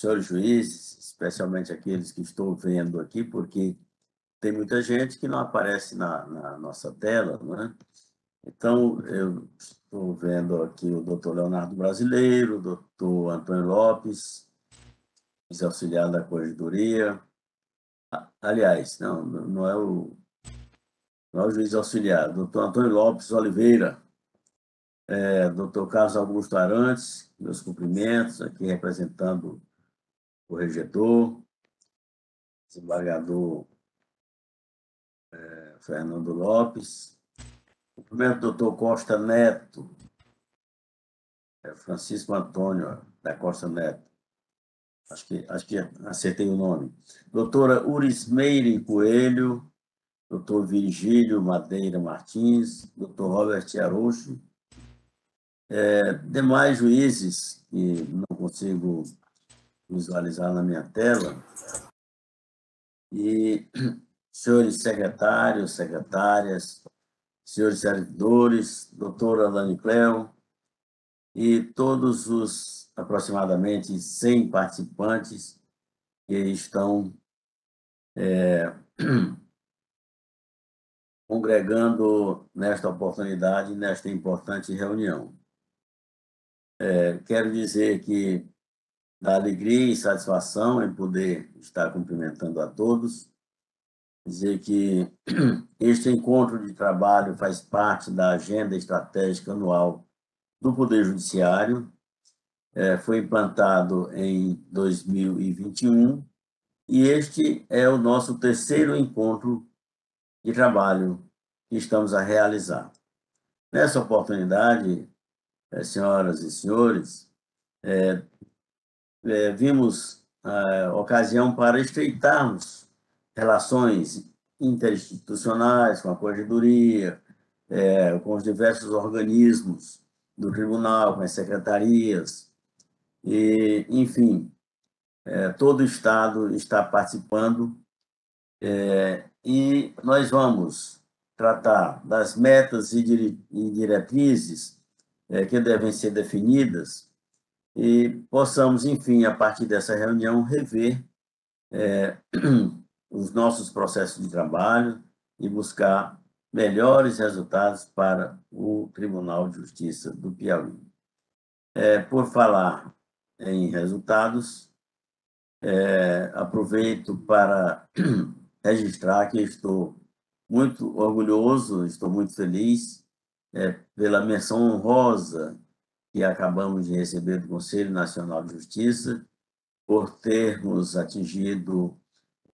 senhores juízes, especialmente aqueles que estou vendo aqui, porque tem muita gente que não aparece na nossa tela, não é? Então, eu estou vendo aqui o doutor Leonardo Brasileiro, o doutor Antônio Lopes, vice-auxiliar da Corregedoria. Aliás, não é o juiz auxiliar, o doutor Antônio Lopes Oliveira, doutor Carlos Augusto Arantes, meus cumprimentos, aqui representando o corregedor, desembargador Fernando Lopes, cumprimento o doutor Costa Neto, Francisco Antônio da Costa Neto, acho que acertei o nome, doutora Urismeire Coelho, doutor Virgílio Madeira Martins, doutor Robert Aroucho, demais juízes que não consigo visualizar na minha tela, e senhores secretários, secretárias, senhores servidores, doutora Alane Cleo, e todos os aproximadamente 100 participantes que estão congregando nesta oportunidade, nesta importante reunião. Quero dizer que dá alegria e satisfação em poder estar cumprimentando a todos, dizer que este encontro de trabalho faz parte da agenda estratégica anual do Poder Judiciário, foi implantado em 2021, e este é o nosso terceiro encontro de trabalho que estamos a realizar. Nessa oportunidade, senhoras e senhores, vimos a ocasião para estreitarmos relações interinstitucionais com a Corregedoria, com os diversos organismos do tribunal, com as secretarias, e, enfim, todo o Estado está participando, e nós vamos tratar das metas e diretrizes que devem ser definidas e possamos, enfim, a partir dessa reunião, rever os nossos processos de trabalho e buscar melhores resultados para o Tribunal de Justiça do Piauí. Por falar em resultados, aproveito para registrar que estou muito orgulhoso, estou muito feliz pela menção honrosa que acabamos de receber do Conselho Nacional de Justiça, por termos atingido o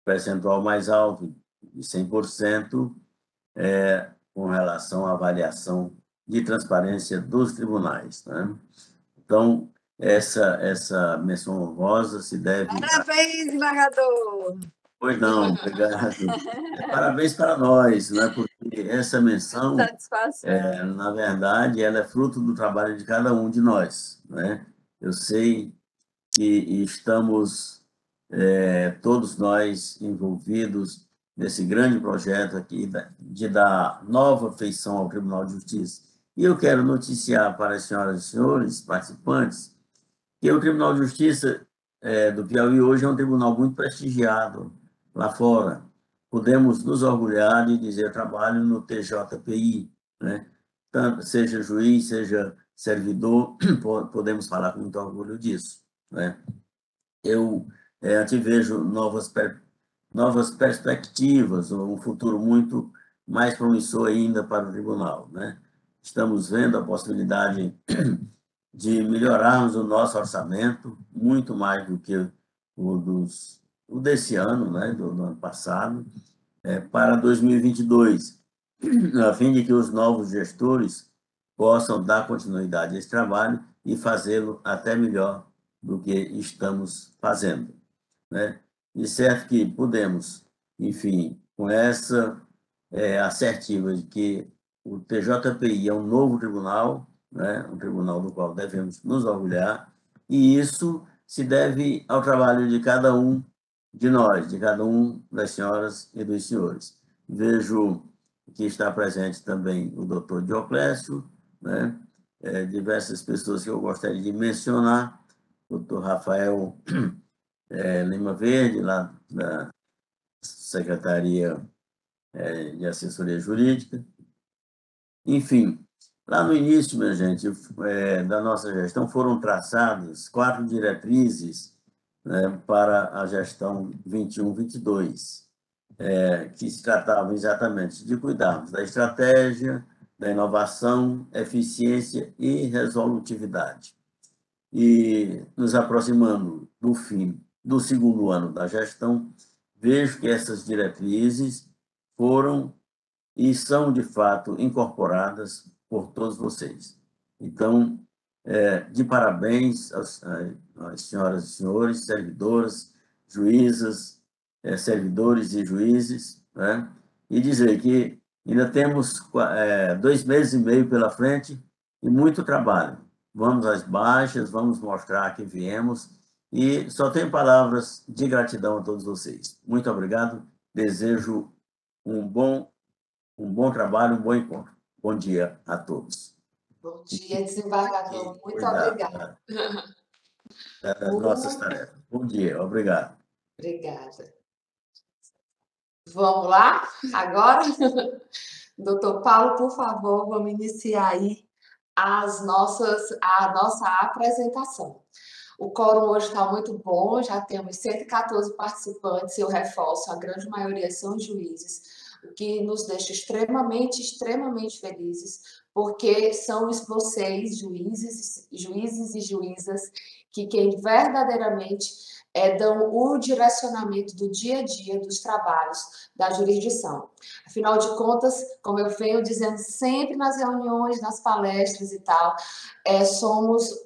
percentual mais alto de 100% com relação à avaliação de transparência dos tribunais, né? Então, essa menção honrosa se deve... Parabéns, embargador! Pois não, obrigado. Parabéns para nós, né? Porque essa menção, na verdade, ela é fruto do trabalho de cada um de nós, né? Eu sei que estamos, todos nós, envolvidos nesse grande projeto aqui de dar nova feição ao Tribunal de Justiça. E eu quero noticiar para as senhoras e senhores participantes que o Tribunal de Justiça do Piauí hoje é um tribunal muito prestigiado lá fora. Podemos nos orgulhar de dizer trabalho no TJPI, né? Tanto, seja juiz, seja servidor, podemos falar com muito orgulho disso, né? Eu antevejo novas perspectivas, um futuro muito mais promissor ainda para o tribunal, né? Estamos vendo a possibilidade de melhorarmos o nosso orçamento, muito mais do que o desse ano, né, do ano passado, para 2022, a fim de que os novos gestores possam dar continuidade a esse trabalho e fazê-lo até melhor do que estamos fazendo, né? E certo que podemos, enfim, com essa assertiva de que o TJPI é um novo tribunal, né? Um tribunal do qual devemos nos orgulhar, e isso se deve ao trabalho de cada um de nós, de cada um das senhoras e dos senhores. Vejo que está presente também o doutor Dioclésio, né? Diversas pessoas que eu gostaria de mencionar, doutor Rafael Lima Verde, lá da Secretaria de Assessoria Jurídica. Enfim, lá no início, minha gente, da nossa gestão, foram traçadas 4 diretrizes, né, para a gestão 21-22, que se tratavam exatamente de cuidarmos da estratégia, da inovação, eficiência e resolutividade. E nos aproximando do fim do segundo ano da gestão, vejo que essas diretrizes foram e são, de fato, incorporadas por todos vocês. Então, de parabéns às senhoras e senhores, servidoras, juízas, servidores e juízes, né? E dizer que ainda temos 2 meses e meio pela frente e muito trabalho. Vamos às baixas, vamos mostrar que viemos e só tenho palavras de gratidão a todos vocês. Muito obrigado, desejo um bom trabalho, um bom encontro. Bom dia a todos. Bom dia, desembargador. Muito obrigada. Das nossas tarefas. Bom dia, obrigado. Obrigada. Vamos lá? Agora? Doutor Paulo, por favor, vamos iniciar aí a nossa apresentação. O quórum hoje está muito bom, já temos 114 participantes, eu reforço, a grande maioria são juízes, o que nos deixa extremamente felizes, porque são vocês, juízes e juízas, que quem verdadeiramente dão o direcionamento do dia a dia dos trabalhos da jurisdição. Afinal de contas, como eu venho dizendo sempre nas reuniões, nas palestras e tal, somos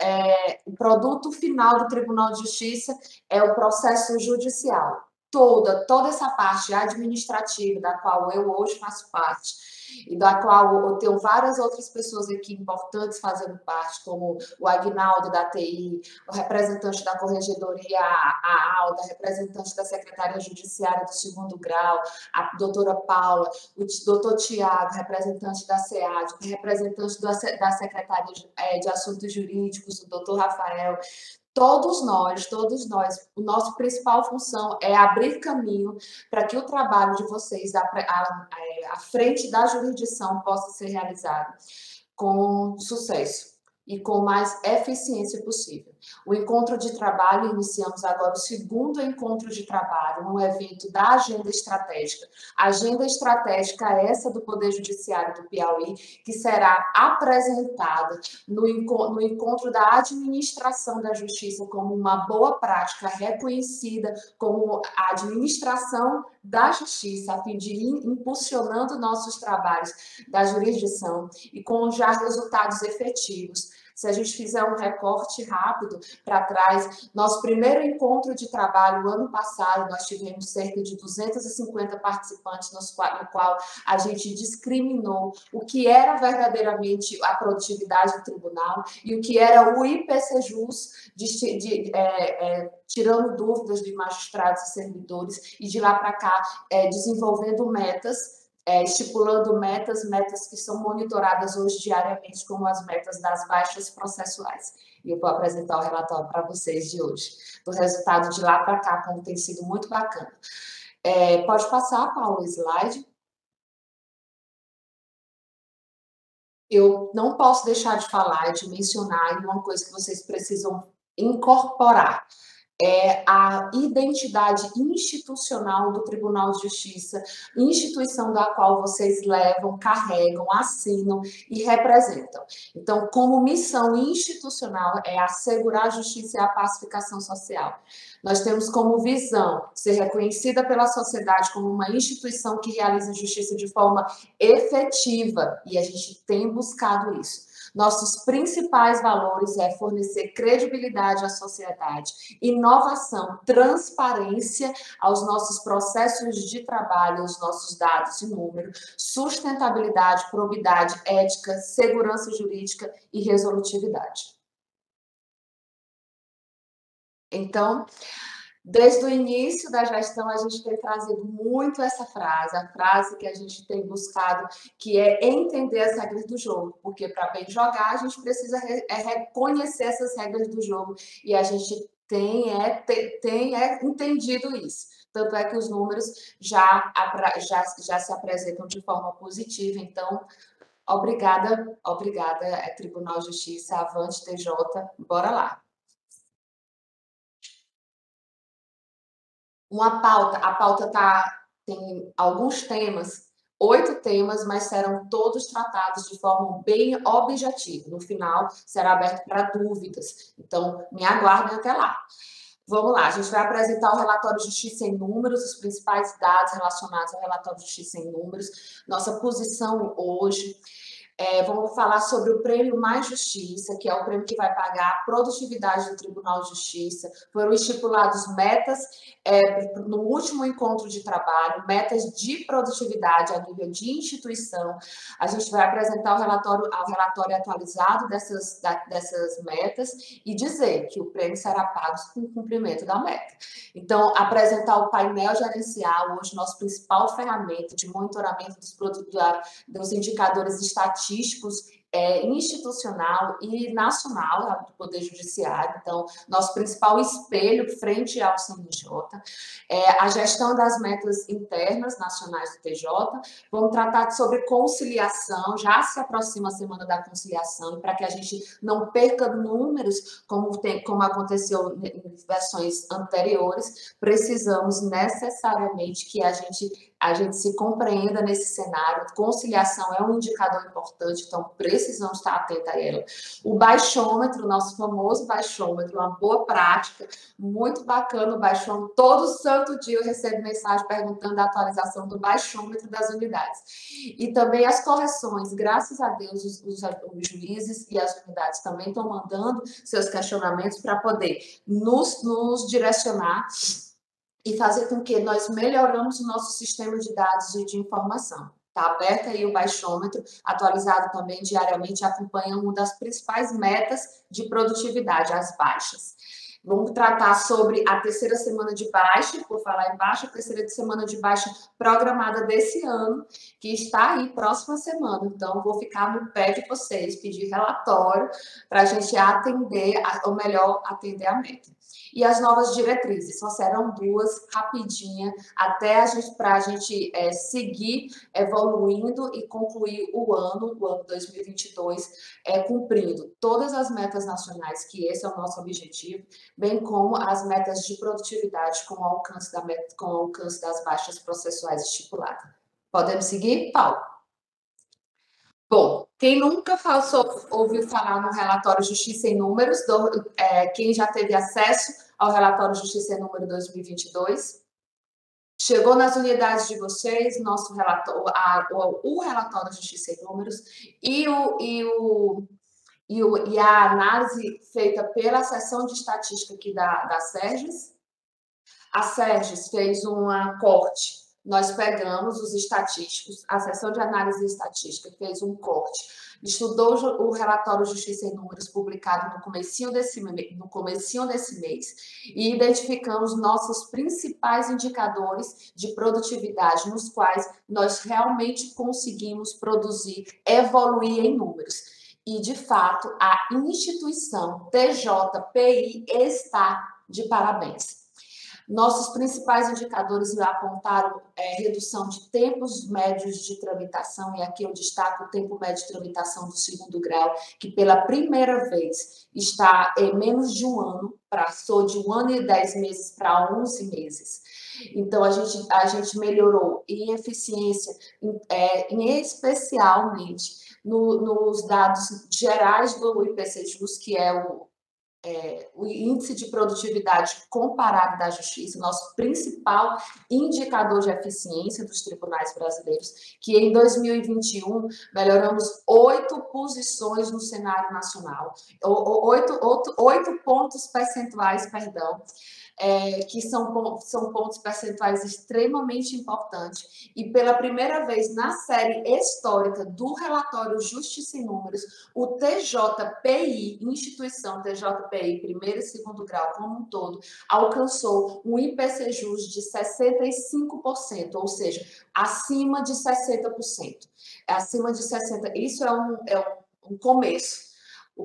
o produto final do Tribunal de Justiça é o processo judicial. Toda essa parte administrativa, da qual eu hoje faço parte, e da qual eu tenho várias outras pessoas aqui importantes fazendo parte, como o Agnaldo da TI, o representante da Corregedoria, a Alda, representante da Secretaria Judiciária do 2º grau, a doutora Paula, o doutor Tiago, representante da SEAD, representante da Secretaria de Assuntos Jurídicos, o doutor Rafael. Todos nós, a nossa principal função é abrir caminho para que o trabalho de vocês à frente da jurisdição possa ser realizado com sucesso e com mais eficiência possível. O encontro de trabalho, iniciamos agora o 2º encontro de trabalho, um evento da Agenda Estratégica. A Agenda Estratégica é essa do Poder Judiciário do Piauí, que será apresentada no encontro da administração da justiça como uma boa prática reconhecida como a administração da justiça, a fim de ir impulsionando nossos trabalhos da jurisdição e com já resultados efetivos. Se a gente fizer um recorte rápido para trás, nosso primeiro encontro de trabalho, ano passado, nós tivemos cerca de 250 participantes, no qual a gente discriminou o que era verdadeiramente a produtividade do tribunal e o que era o IPCJus, tirando dúvidas de magistrados e servidores, e de lá para cá desenvolvendo metas, estipulando metas que são monitoradas hoje diariamente, como as metas das baixas processuais. E eu vou apresentar o relatório para vocês de hoje, do resultado de lá para cá, como tem sido muito bacana. Pode passar, Paulo, o slide. Eu não posso deixar de falar, de mencionar uma coisa que vocês precisam incorporar. É a identidade institucional do Tribunal de Justiça, instituição da qual vocês levam, carregam, assinam e representam. Então, como missão institucional, é assegurar a justiça e a pacificação social. Nós temos como visão ser reconhecida pela sociedade como uma instituição que realiza justiça de forma efetiva, e a gente tem buscado isso. Nossos principais valores é fornecer credibilidade à sociedade, inovação, transparência aos nossos processos de trabalho, aos nossos dados e números, sustentabilidade, probidade, ética, segurança jurídica e resolutividade. Então, desde o início da gestão, a gente tem trazido muito essa frase, a frase que a gente tem buscado, que é entender as regras do jogo, porque para bem jogar, a gente precisa reconhecer essas regras do jogo, e a gente tem entendido isso. Tanto é que os números já se apresentam de forma positiva. Então, obrigada, Tribunal de Justiça, avante TJ, bora lá. A pauta tem alguns temas, 8 temas, mas serão todos tratados de forma bem objetiva. No final, será aberto para dúvidas. Então, me aguardem até lá. Vamos lá, a gente vai apresentar o relatório Justiça em Números, os principais dados relacionados ao relatório Justiça em Números, nossa posição hoje. Vamos falar sobre o Prêmio Mais Justiça, que é o prêmio que vai pagar a produtividade do Tribunal de Justiça. Foram estipuladas metas no último encontro de trabalho, metas de produtividade a nível de instituição. A gente vai apresentar o relatório atualizado dessas metas e dizer que o prêmio será pago com o cumprimento da meta. Então, apresentar o painel gerencial, hoje nossa principal ferramenta de monitoramento dos indicadores estatísticos, institucional e nacional do Poder Judiciário. Então, nosso principal espelho frente ao CNJ, a gestão das metas internas nacionais do TJ. Vamos tratar sobre conciliação, já se aproxima a Semana da Conciliação, para que a gente não perca números, como aconteceu em versões anteriores, precisamos necessariamente que a gente se compreenda nesse cenário. Conciliação é um indicador importante, então precisamos estar atento a ela. O baixômetro, nosso famoso baixômetro, uma boa prática, muito bacana o baixômetro. Todo santo dia eu recebo mensagem perguntando a atualização do baixômetro das unidades. E também as correções, graças a Deus, os juízes e as unidades também estão mandando seus questionamentos para poder nos direcionar e fazer com que nós melhoramos o nosso sistema de dados e de informação. Está aberto aí o baixômetro, atualizado também diariamente, acompanha uma das principais metas de produtividade, as baixas. Vamos tratar sobre a terceira semana de baixa, por falar em baixa, a terceira semana de baixa programada desse ano, que está aí próxima semana. Então, vou ficar no pé de vocês, pedir relatório para a gente atender, ou melhor, atender a meta. E as novas diretrizes, só serão 2, rapidinha, até para a gente seguir evoluindo e concluir o ano 2022, cumprindo todas as metas nacionais, que esse é o nosso objetivo, bem como as metas de produtividade com o alcance das baixas processuais estipuladas. Podemos seguir, Paulo? Bom, quem nunca ouviu falar no relatório Justiça em Números, quem já teve acesso ao relatório Justiça em Número 2022, chegou nas unidades de vocês o relatório Justiça em Números e a análise feita pela seção de estatística aqui da SERGES. A SERGES fez uma corte. Nós pegamos os estatísticos, a seção de análise estatística fez um corte, estudou o relatório Justiça em Números publicado no comecinho desse mês e identificamos nossos principais indicadores de produtividade, nos quais nós realmente conseguimos produzir, evoluir em números. E, de fato, a instituição TJPI está de parabéns. Nossos principais indicadores apontaram redução de tempos médios de tramitação, e aqui eu destaco o tempo médio de tramitação do segundo grau, que pela primeira vez está em menos de um ano, passou de 1 ano e 10 meses para 11 meses. Então, a gente melhorou em eficiência, especialmente nos dados gerais do IPCJus, que é o índice de produtividade comparado da justiça, nosso principal indicador de eficiência dos tribunais brasileiros, que em 2021 melhoramos 8 posições no cenário nacional, 8 pontos percentuais, perdão, que são pontos percentuais extremamente importantes. E pela primeira vez na série histórica do relatório Justiça em Números, o TJPI, instituição TJPI, primeiro e segundo grau como um todo, alcançou um IPCJus de 65%, ou seja, acima de 60%. Acima de 60%. Isso é um começo.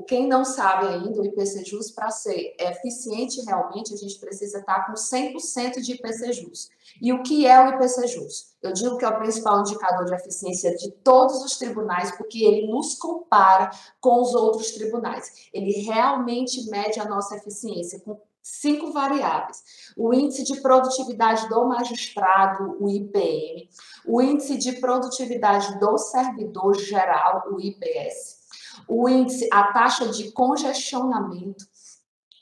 Quem não sabe ainda, o IPCJUS, para ser eficiente realmente, a gente precisa estar com 100% de IPCJUS. E o que é o IPCJUS? Eu digo que é o principal indicador de eficiência de todos os tribunais, porque ele nos compara com os outros tribunais. Ele realmente mede a nossa eficiência com 5 variáveis: o índice de produtividade do magistrado, o IPM, o índice de produtividade do servidor geral, o IPS, o índice, a taxa de congestionamento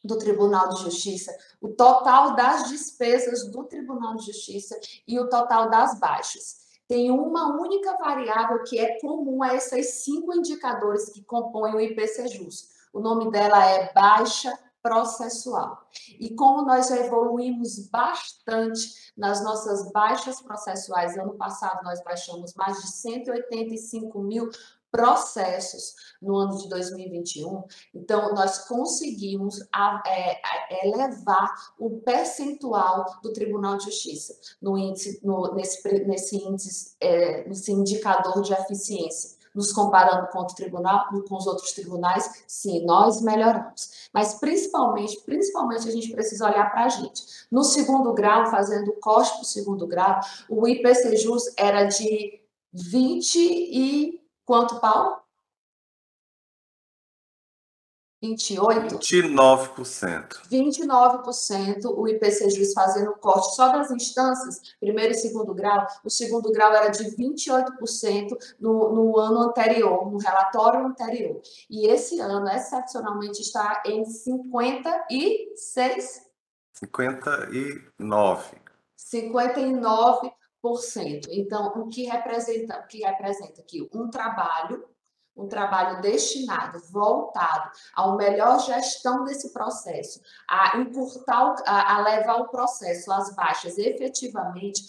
do Tribunal de Justiça, o total das despesas do Tribunal de Justiça e o total das baixas. Tem uma única variável que é comum a esses 5 indicadores que compõem o IPCJUS. O nome dela é baixa processual. E como nós evoluímos bastante nas nossas baixas processuais, ano passado nós baixamos mais de 185 mil processos no ano de 2021, então nós conseguimos elevar o percentual do Tribunal de Justiça no índice, nesse indicador de eficiência. Nos comparando com o tribunal, com os outros tribunais, sim, nós melhoramos. Mas principalmente a gente precisa olhar para a gente. No segundo grau, fazendo o corte para o segundo grau, o IPCJUS era de 20 e quanto, Paulo? 28%? 29%. 29% o IPCJUS fazendo o corte só das instâncias, primeiro e segundo grau. O segundo grau era de 28% no ano anterior, no relatório anterior. E esse ano, excepcionalmente, está em 56%. 59%. Então, o que representa aqui? Um trabalho destinado, voltado a uma melhor gestão desse processo, a encurtar, a levar o processo às baixas efetivamente,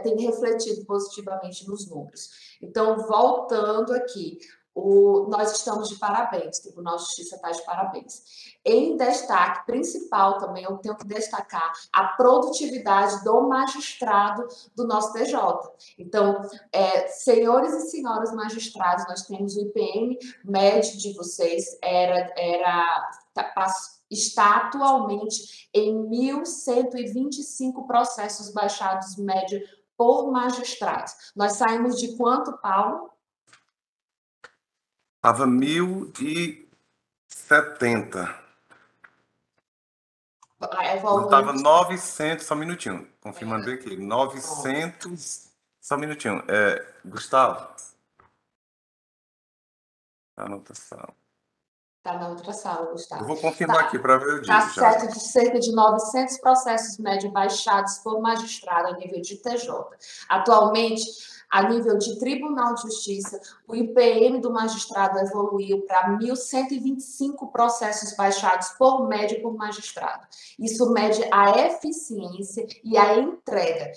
tem refletido positivamente nos números. Então, voltando aqui, nós estamos de parabéns, o Tribunal de Justiça está de parabéns. Em destaque principal também, eu tenho que destacar a produtividade do magistrado do nosso TJ. Então, senhores e senhoras magistrados, nós temos o IPM médio de vocês, está atualmente em 1.125 processos baixados médio por magistrado. Nós saímos de quanto, Paulo? Estava 1.070. Não, estava 900, só um minutinho. Confirmando bem aqui. 900, só um minutinho. Gustavo? Está na outra sala. Está na outra sala, Gustavo. Eu vou confirmar aqui para ver o dia. Está certo de cerca de 900 processos médio baixados por magistrado a nível de TJ. Atualmente, a nível de Tribunal de Justiça, o IPM do magistrado evoluiu para 1.125 processos baixados por médio por magistrado. Isso mede a eficiência e a entrega.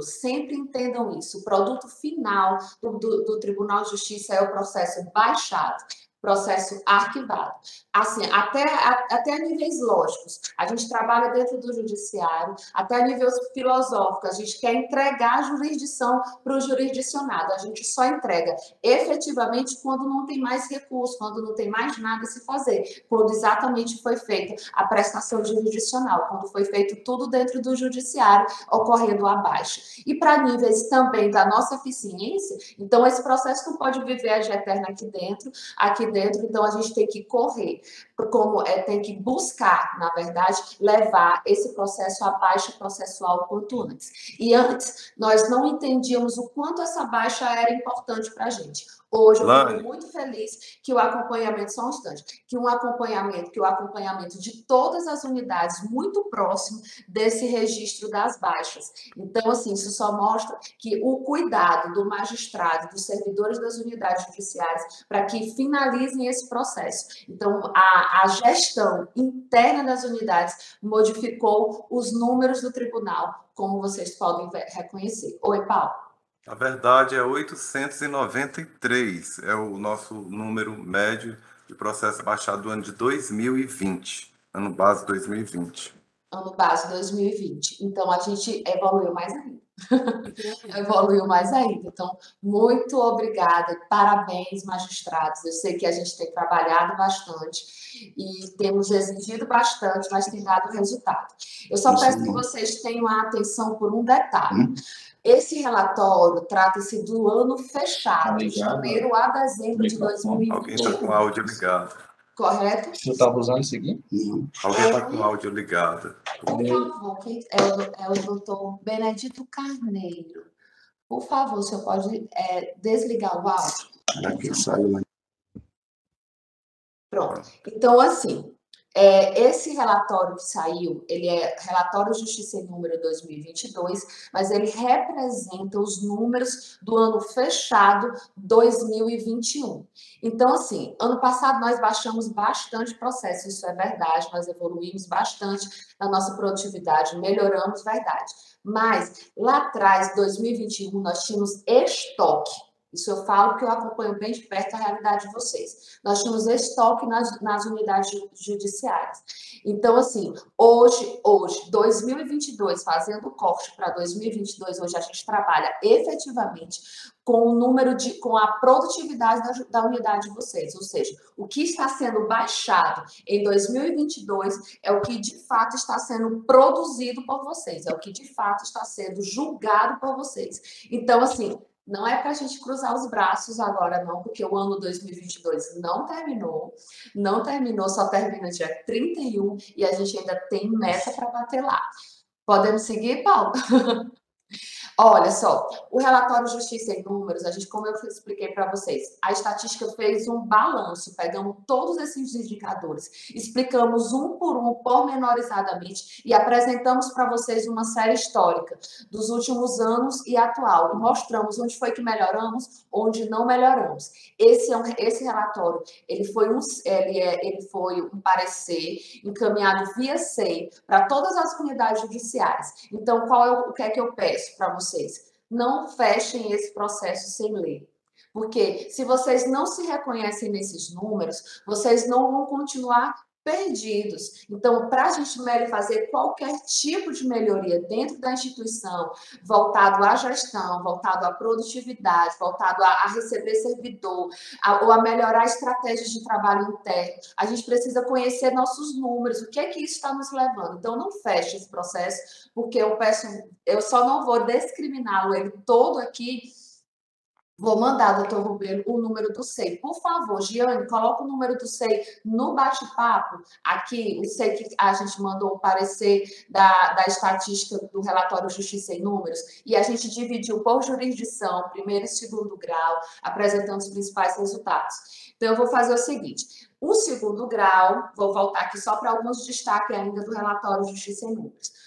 Sempre entendam isso. O produto final do Tribunal de Justiça é o processo baixado, processo arquivado. Assim, até a níveis lógicos. A gente trabalha dentro do judiciário, até a nível filosófico. A gente quer entregar a jurisdição para o jurisdicionado. A gente só entrega efetivamente quando não tem mais recurso, quando não tem mais nada a se fazer, quando exatamente foi feita a prestação jurisdicional, quando foi feito tudo dentro do judiciário, ocorrendo abaixo. E para níveis também da nossa eficiência, então esse processo não pode viver a eterna aqui dentro, então a gente tem que correr, tem que buscar, na verdade, levar esse processo à baixa processual quanto antes. E antes, nós não entendíamos o quanto essa baixa era importante para a gente. Hoje eu fico muito feliz que o acompanhamento, só um instante, que o acompanhamento de todas as unidades muito próximo desse registro das baixas. Então, assim, isso só mostra que o cuidado do magistrado, dos servidores das unidades judiciárias, para que finalizem esse processo. Então, a gestão interna das unidades modificou os números do tribunal, como vocês podem reconhecer. Oi, Paulo. A verdade é 893, é o nosso número médio de processo baixado do ano de 2020, ano base 2020. Ano base 2020. Então, a gente evoluiu mais ainda. Evoluiu mais ainda. Então, muito obrigada, parabéns, magistrados. Eu sei que a gente tem trabalhado bastante e temos exigido bastante, mas tem dado resultado. Eu só peço que vocês tenham a atenção por um detalhe. Esse relatório trata-se do ano fechado, de janeiro a dezembro de 2021. Alguém está com o áudio ligado. Correto? Você estava usando isso aqui? Alguém está com o áudio ligado. Por favor, é o doutor Benedito Carneiro. Por favor, o senhor pode desligar o áudio? Aqui saiu. Pronto. Então, assim, esse relatório que saiu, ele é relatório Justiça em Número 2022, mas ele representa os números do ano fechado 2021. Então, assim, ano passado nós baixamos bastante processo, isso é verdade, nós evoluímos bastante na nossa produtividade, melhoramos, verdade. Mas, lá atrás, 2021, nós tínhamos estoque. Isso eu falo porque eu acompanho bem de perto a realidade de vocês. Nós tínhamos estoque nas unidades judiciárias. Então, assim, hoje, 2022, fazendo o corte para 2022, hoje a gente trabalha efetivamente com o número com a produtividade da unidade de vocês. Ou seja, o que está sendo baixado em 2022 é o que de fato está sendo produzido por vocês, é o que de fato está sendo julgado por vocês. Então, assim, não é para a gente cruzar os braços agora, não, porque o ano 2022 não terminou, só termina dia 31 e a gente ainda tem meta para bater lá. Podemos seguir, Paulo? Olha só, o relatório Justiça em Números, como eu expliquei para vocês, a estatística fez um balanço, pegamos todos esses indicadores, explicamos um por um, pormenorizadamente, e apresentamos para vocês uma série histórica dos últimos anos e atual, e mostramos onde foi que melhoramos, onde não melhoramos. Esse relatório, ele foi um parecer encaminhado via SEI para todas as unidades judiciárias. Então, o que é que eu peço para vocês? Não fechem esse processo sem ler. Porque se vocês não se reconhecem nesses números, vocês não vão continuar perdidos. Então, para a gente fazer qualquer tipo de melhoria dentro da instituição, voltado à gestão, voltado à produtividade, voltado a receber servidor, ou a melhorar estratégias de trabalho interno, a gente precisa conhecer nossos números, o que é que isso está nos levando. Então, não feche esse processo, porque eu só não vou discriminá-lo ele todo aqui. Vou mandar, doutor Rubeno, o número do SEI. Por favor, Giane, coloca o número do SEI no bate-papo. Aqui, o SEI que a gente mandou o parecer da estatística do relatório Justiça em Números, e a gente dividiu por jurisdição, primeiro e segundo grau, apresentando os principais resultados. Então, eu vou fazer o seguinte. O segundo grau, vou voltar aqui só para alguns destaques ainda do relatório Justiça em Números.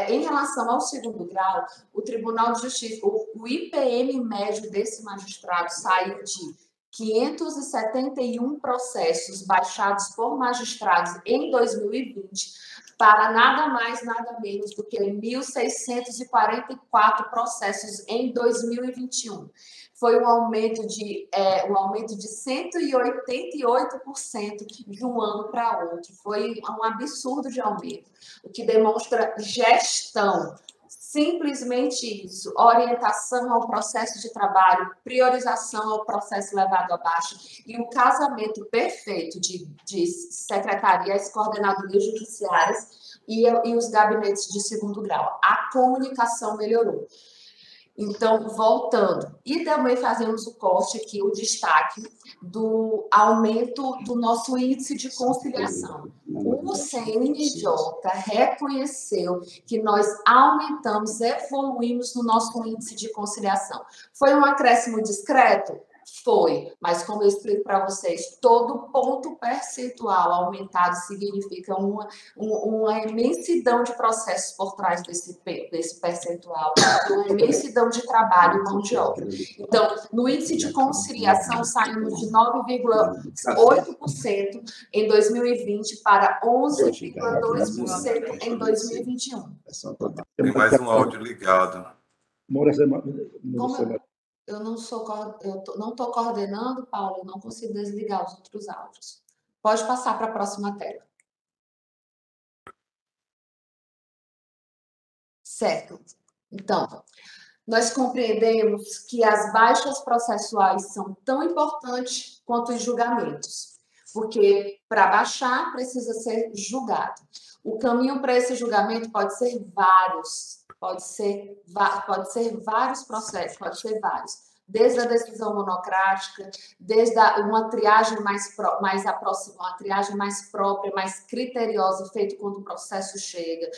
Em relação ao segundo grau, o Tribunal de Justiça, o IPM médio desse magistrado saiu de 571 processos baixados por magistrados em 2020 para nada mais, nada menos do que 1.644 processos em 2021. Foi um aumento de 188% de um ano para outro. Foi um absurdo de aumento, o que demonstra gestão. Simplesmente isso, orientação ao processo de trabalho, priorização ao processo levado abaixo e o casamento perfeito de secretarias, coordenadorias judiciárias e os gabinetes de segundo grau. A comunicação melhorou. Então, voltando, e também fazemos o corte aqui, o destaque do aumento do nosso índice de conciliação. O CNJ reconheceu que nós aumentamos, evoluímos no nosso índice de conciliação. Foi um acréscimo discreto? Foi, mas como eu explico para vocês, todo ponto percentual aumentado significa uma imensidão de processos por trás desse percentual, uma imensidão de trabalho e mão de obra. Então, no índice de conciliação, saímos de 9,8% em 2020 para 11,2% em 2021. Tem mais um áudio ligado. Eu não estou coordenando, Paulo, eu não consigo desligar os outros áudios. Pode passar para a próxima tela. Certo. Então, nós compreendemos que as baixas processuais são tão importantes quanto os julgamentos, porque para baixar precisa ser julgado. O caminho para esse julgamento pode ser vários, pode ser vários processos, pode ser vários. Desde a decisão monocrática, desde uma triagem uma triagem mais própria, mais criteriosa, feita quando o processo chega,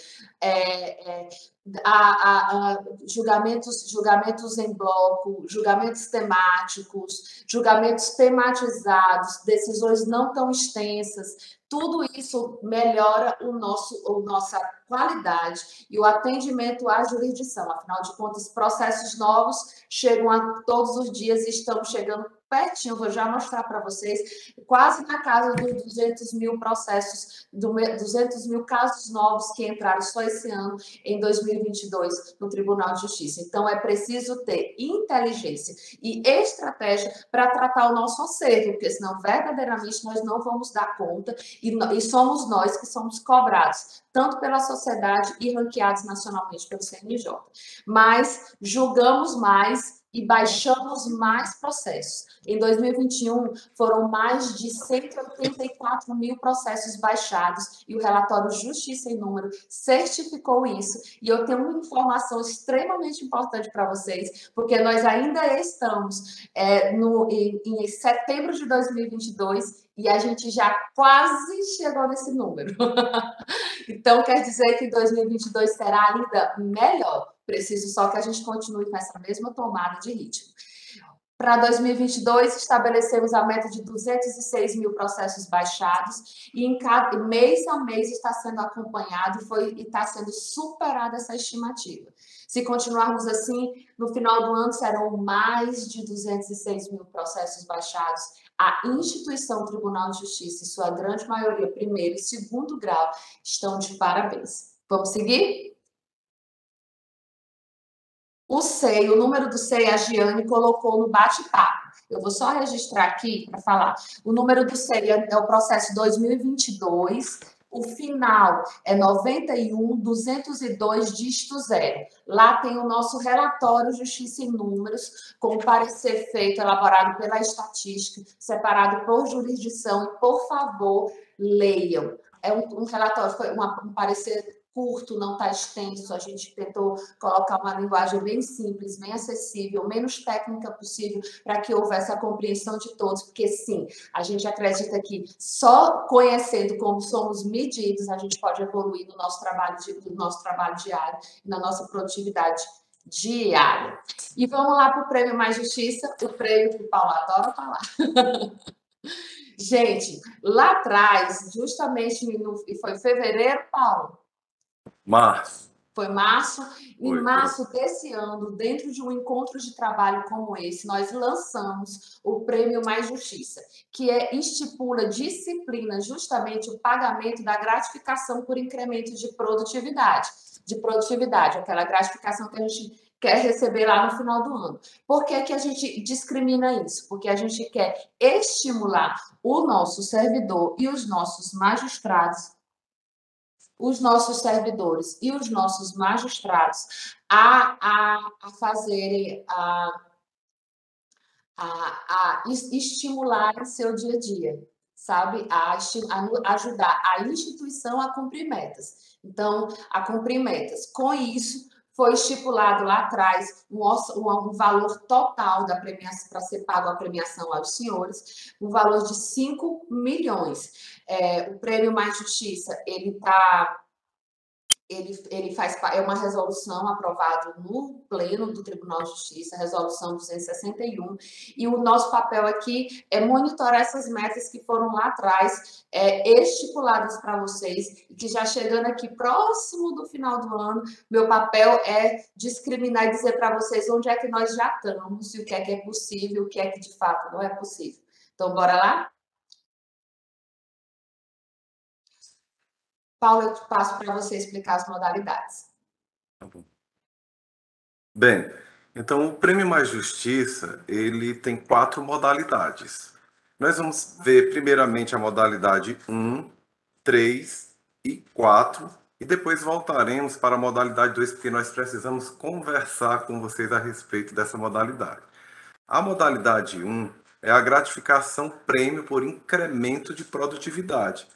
julgamentos em bloco, julgamentos temáticos, julgamentos tematizados, decisões não tão extensas. Tudo isso melhora nossa qualidade e o atendimento à jurisdição. Afinal de contas, processos novos chegam a todos os dias e estão chegando pertinho, vou já mostrar para vocês, quase na casa dos 200 mil processos, 200 mil casos novos que entraram só esse ano, em 2022, no Tribunal de Justiça. Então, é preciso ter inteligência e estratégia para tratar o nosso acerto, porque senão, verdadeiramente, nós não vamos dar conta e somos nós que somos cobrados, tanto pela sociedade e ranqueados nacionalmente pelo CNJ. Mas julgamos mais e baixamos mais processos. Em 2021, foram mais de 184 mil processos baixados e o relatório Justiça em Número certificou isso. E eu tenho uma informação extremamente importante para vocês, porque nós ainda estamos em setembro de 2022 e a gente já quase chegou nesse número. Então, quer dizer que 2022 será ainda melhor. Preciso só que a gente continue com essa mesma tomada de ritmo. Para 2022, estabelecemos a meta de 206 mil processos baixados e em cada mês a mês está sendo acompanhado e está sendo superada essa estimativa. Se continuarmos assim, no final do ano serão mais de 206 mil processos baixados. A instituição Tribunal de Justiça, em sua grande maioria, primeiro e segundo grau, estão de parabéns. Vamos seguir? O número do SEI, a Giane colocou no bate-papo. Eu vou só registrar aqui para falar. O número do SEI é o processo 2022, o final é 91.202 dígito 0. Lá tem o nosso relatório Justiça em Números, com o parecer feito, elaborado pela estatística, separado por jurisdição, e, por favor, leiam. É um relatório, foi um parecer curto, não está extenso, a gente tentou colocar uma linguagem bem simples, bem acessível, menos técnica possível, para que houvesse a compreensão de todos, porque sim, a gente acredita que só conhecendo como somos medidos, a gente pode evoluir no nosso trabalho diário e na nossa produtividade diária. E vamos lá para o Prêmio Mais Justiça, o prêmio que o Paulo adora falar. Gente, lá atrás, justamente foi fevereiro, Paulo? Março. Foi março. Em março desse ano, dentro de um encontro de trabalho como esse, nós lançamos o Prêmio Mais Justiça, que estipula disciplina justamente o pagamento da gratificação por incremento de produtividade. Aquela gratificação que a gente quer receber lá no final do ano. Por que a gente discrimina isso? Porque a gente quer estimular o nosso servidor e os nossos magistrados, os nossos servidores e os nossos magistrados a fazerem, a estimularem seu dia a dia, sabe? A ajudar a instituição a cumprir metas. Então, a cumprir metas. Com isso, foi estipulado lá atrás um valor total da premiação, para ser pago a premiação aos senhores, um valor de 5 milhões. O Prêmio Mais Justiça, ele é uma resolução aprovada no Pleno do Tribunal de Justiça, resolução 261, e o nosso papel aqui é monitorar essas metas que foram lá atrás estipuladas para vocês, e que já chegando aqui próximo do final do ano, meu papel é discriminar e dizer para vocês onde é que nós já estamos, e o que é possível, o que é que de fato não é possível. Então, bora lá? Paulo, eu te passo para você explicar as modalidades. Tá bom. Bem, então o Prêmio Mais Justiça, ele tem 4 modalidades. Nós vamos ver primeiramente a modalidade 1, 3 e 4, e depois voltaremos para a modalidade 2, porque nós precisamos conversar com vocês a respeito dessa modalidade. A modalidade 1 é a gratificação prêmio por incremento de produtividade.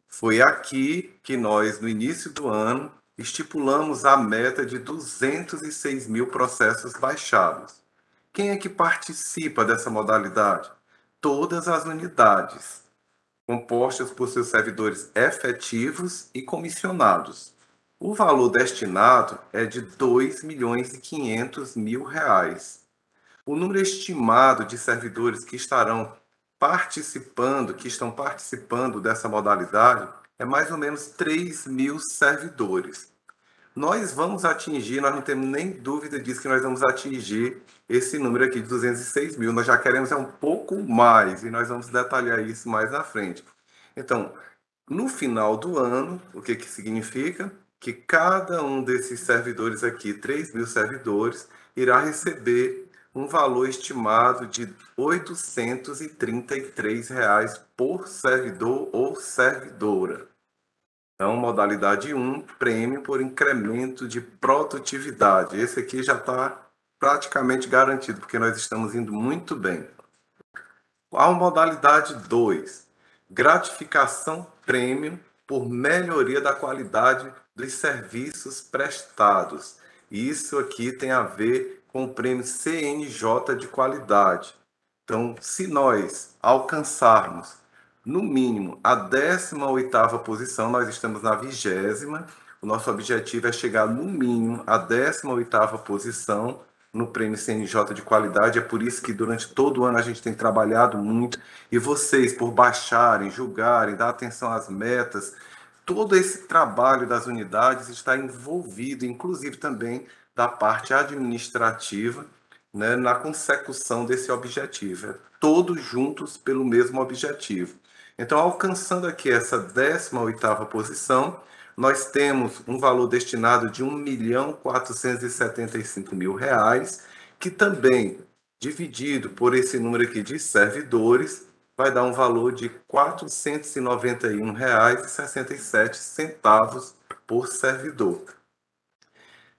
Foi aqui que nós, no início do ano, estipulamos a meta de 206 mil processos baixados. Quem é que participa dessa modalidade? Todas as unidades, compostas por seus servidores efetivos e comissionados. O valor destinado é de R$ 2.500.000. O número estimado de servidores que estão participando dessa modalidade é mais ou menos 3.000 servidores. Nós vamos atingir, nós não temos nem dúvida disso, que nós vamos atingir esse número aqui de 206 mil. Nós já queremos um pouco mais, e nós vamos detalhar isso mais à frente. Então, no final do ano, o que significa? Que cada um desses servidores aqui, 3.000 servidores, irá receber um valor estimado de R$ 833 por servidor ou servidora. Então, modalidade 1, prêmio por incremento de produtividade. Esse aqui já está praticamente garantido, porque nós estamos indo muito bem. A modalidade 2, gratificação prêmio por melhoria da qualidade dos serviços prestados. Isso aqui tem a ver com o prêmio CNJ de qualidade. Então, se nós alcançarmos no mínimo a 18ª posição, nós estamos na 20ª, o nosso objetivo é chegar no mínimo à 18ª posição no prêmio CNJ de qualidade. É por isso que durante todo o ano a gente tem trabalhado muito, e vocês, por baixarem, julgarem, dar atenção às metas, todo esse trabalho das unidades está envolvido, inclusive também da parte administrativa, né, na consecução desse objetivo. Todos juntos pelo mesmo objetivo. Então, alcançando aqui essa 18ª posição, nós temos um valor destinado de R$ 1.475.000, que também, dividido por esse número aqui de servidores, vai dar um valor de R$ 491,67 por servidor.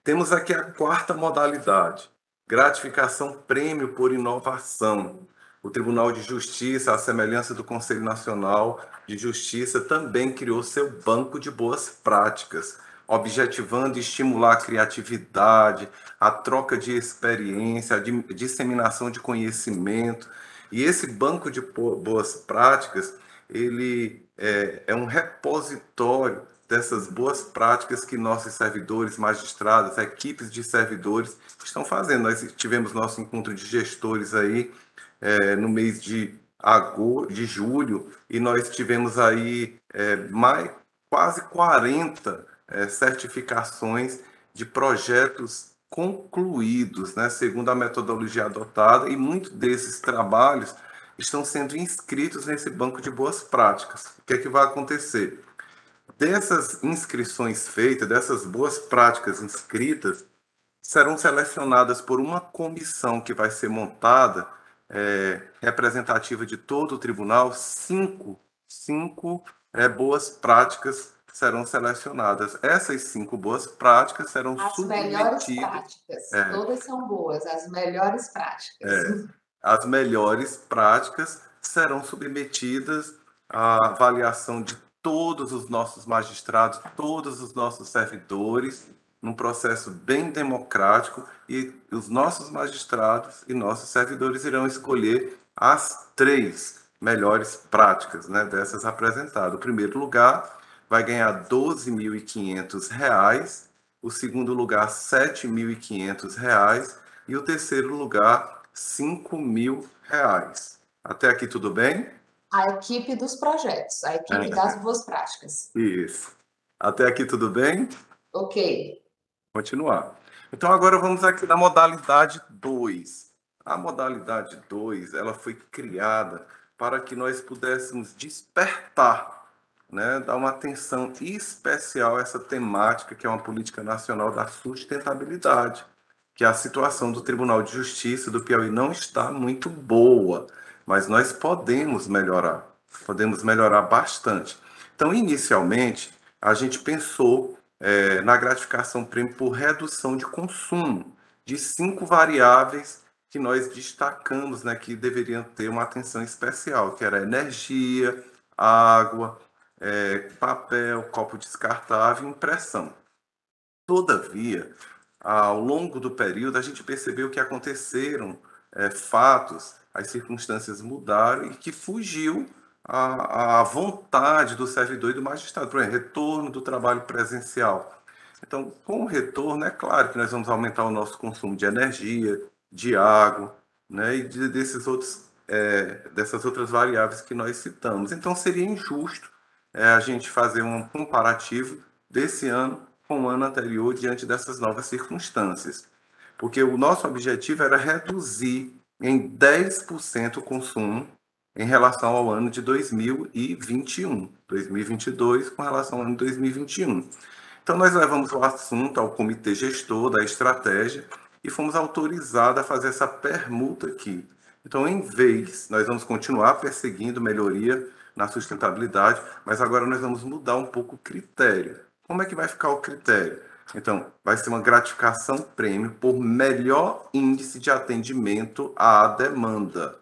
Temos aqui a 4ª modalidade, gratificação prêmio por inovação. O Tribunal de Justiça, à semelhança do Conselho Nacional de Justiça, também criou seu banco de boas práticas, objetivando estimular a criatividade, a troca de experiência, a disseminação de conhecimento. E esse banco de boas práticas, ele é um repositório dessas boas práticas que nossos servidores, magistrados, equipes de servidores estão fazendo. Nós tivemos nosso encontro de gestores aí no mês de julho, e nós tivemos aí quase 40 certificações de projetos concluídos, né, segundo a metodologia adotada, e muitos desses trabalhos estão sendo inscritos nesse banco de boas práticas. O que é que vai acontecer? Dessas inscrições feitas, dessas boas práticas inscritas, serão selecionadas por uma comissão que vai ser montada, representativa de todo o tribunal. Cinco boas práticas serão selecionadas. Essas 5 boas práticas serão submetidas... As melhores práticas, todas são boas, as melhores práticas. As melhores práticas serão submetidas à avaliação de todos os nossos magistrados, todos os nossos servidores, num processo bem democrático, e os nossos magistrados e nossos servidores irão escolher as 3 melhores práticas, né, dessas apresentadas. O primeiro lugar vai ganhar R$ 12.500, o segundo lugar R$ 7.500 e o terceiro lugar R$ 5.000. Até aqui tudo bem? A equipe dos projetos, a equipe das boas práticas. Isso. Até aqui tudo bem? Ok. Continuar. Então, agora vamos aqui na modalidade 2. A modalidade 2, ela foi criada para que nós pudéssemos despertar, né, dar uma atenção especial a essa temática, que é uma política nacional da sustentabilidade, que a situação do Tribunal de Justiça do Piauí não está muito boa, mas nós podemos melhorar bastante. Então, inicialmente, a gente pensou na gratificação prêmio por redução de consumo de 5 variáveis que nós destacamos, né, que deveriam ter uma atenção especial, que era energia, água, papel, copo descartável e impressão. Todavia, ao longo do período, a gente percebeu que aconteceram fatos, as circunstâncias mudaram e que fugiu a vontade do servidor e do magistrado, por exemplo, retorno do trabalho presencial. Então, com o retorno, é claro que nós vamos aumentar o nosso consumo de energia, de água, né, e dessas outras variáveis que nós citamos. Então, seria injusto a gente fazer um comparativo desse ano com o ano anterior diante dessas novas circunstâncias. Porque o nosso objetivo era reduzir em 10% o consumo em relação ao ano de 2021, 2022 com relação ao ano de 2021. Então, nós levamos o assunto ao comitê gestor da estratégia e fomos autorizados a fazer essa permuta aqui. Então, em vez, nós vamos continuar perseguindo melhoria na sustentabilidade, mas agora nós vamos mudar um pouco o critério. Como é que vai ficar o critério? Então, vai ser uma gratificação prêmio por melhor índice de atendimento à demanda.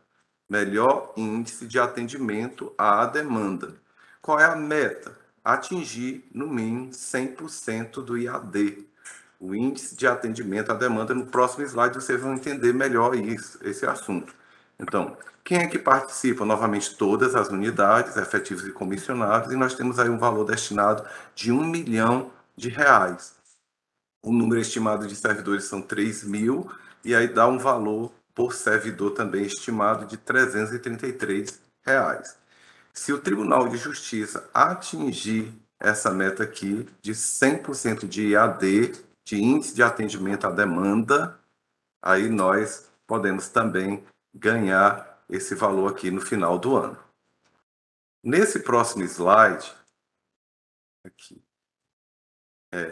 Melhor índice de atendimento à demanda. Qual é a meta? Atingir, no mínimo, 100% do IAD. O índice de atendimento à demanda. No próximo slide vocês vão entender melhor esse assunto. Então, quem é que participa? Novamente, todas as unidades, efetivos e comissionados, e nós temos aí um valor destinado de R$ 1 milhão. O número estimado de servidores são 3.000, e aí dá um valor por servidor também estimado de R$ 333. Se o Tribunal de Justiça atingir essa meta aqui de 100% de IAD, de índice de atendimento à demanda, aí nós podemos também ganhar esse valor aqui no final do ano. Nesse próximo slide, aqui,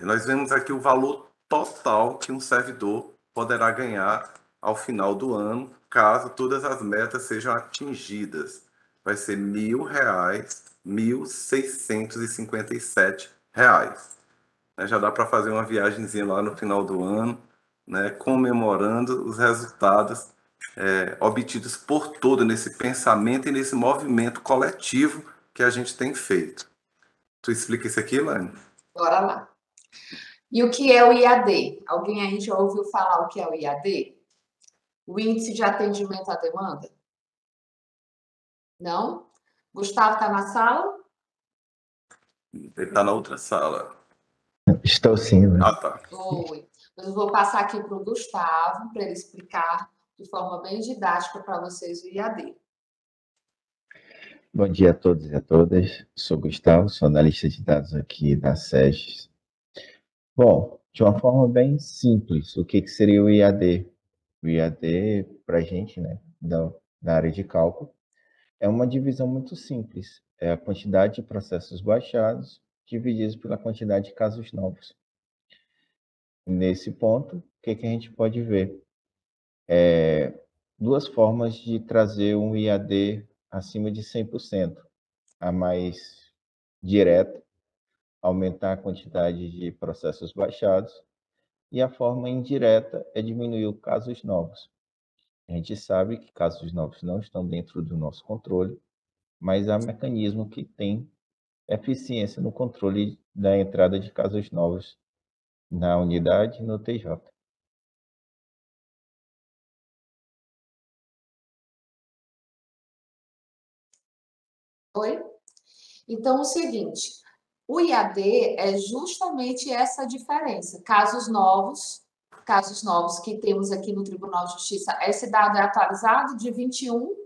nós vemos aqui o valor total que um servidor poderá ganhar ao final do ano, caso todas as metas sejam atingidas. Vai ser R$ 1.000, R$ 1.657. Já dá para fazer uma viagemzinha lá no final do ano, né, comemorando os resultados obtidos por todo nesse pensamento e nesse movimento coletivo que a gente tem feito. Tu explica isso aqui, Lani? Bora lá. E o que é o IAD? Alguém aí já ouviu falar o que é o IAD? O Índice de Atendimento à Demanda? Não? Gustavo está na sala? Ele está na outra sala. Estou sim, né? Ah, tá. Oi. Eu vou passar aqui para o Gustavo, para ele explicar de forma bem didática para vocês o IAD. Bom dia a todos e a todas. Sou Gustavo, sou analista de dados aqui da SEGES. Bom, de uma forma bem simples, o que seria o IAD? O IAD, para a gente, né, da área de cálculo, é uma divisão muito simples. É a quantidade de processos baixados divididos pela quantidade de casos novos. Nesse ponto, o que a gente pode ver? Duas formas de trazer um IAD acima de 100%. A mais direta, aumentar a quantidade de processos baixados, e a forma indireta é diminuir os casos novos. A gente sabe que casos novos não estão dentro do nosso controle, mas há mecanismo que tem eficiência no controle da entrada de casos novos na unidade e no TJ. Oi? Então, o seguinte, o IAD é justamente essa diferença. Casos novos que temos aqui no Tribunal de Justiça. Esse dado é atualizado de 21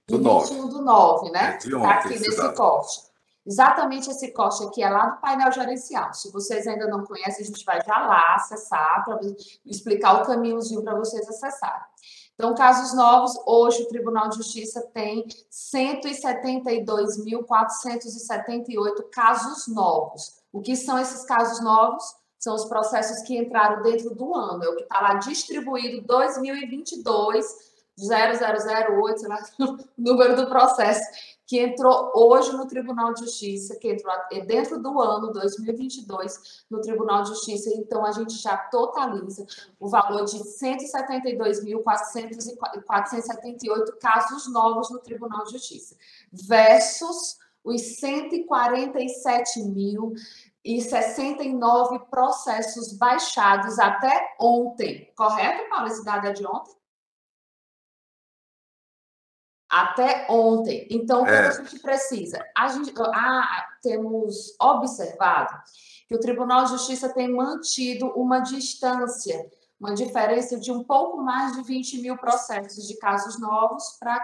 do 9, né? Está aqui nesse corte. Exatamente esse corte aqui é lá do painel gerencial. Se vocês ainda não conhecem, a gente vai já lá acessar para explicar o caminhozinho para vocês acessarem. Então, casos novos, hoje o Tribunal de Justiça tem 172.478 casos novos. O que são esses casos novos? São os processos que entraram dentro do ano. É o que está lá distribuído 2022, 0008, sei lá, o número do processo. que entrou hoje no Tribunal de Justiça, que entrou dentro do ano 2022 no Tribunal de Justiça. Então, a gente já totaliza o valor de 172.478 casos novos no Tribunal de Justiça, versus os 147.069 processos baixados até ontem. Correto, Paulo? Esse dado é de ontem? Até ontem. Então, o que a gente precisa? Temos observado que o Tribunal de Justiça tem mantido uma distância, uma diferença de um pouco mais de 20 mil processos de casos novos para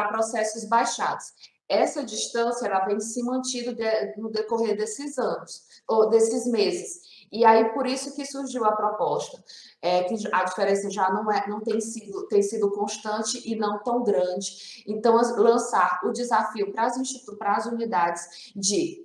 processos baixados. Essa distância ela vem se mantido no decorrer desses anos, ou desses meses. E aí, por isso que surgiu a proposta, que a diferença já não tem sido constante e não tão grande. Então, lançar o desafio para as unidades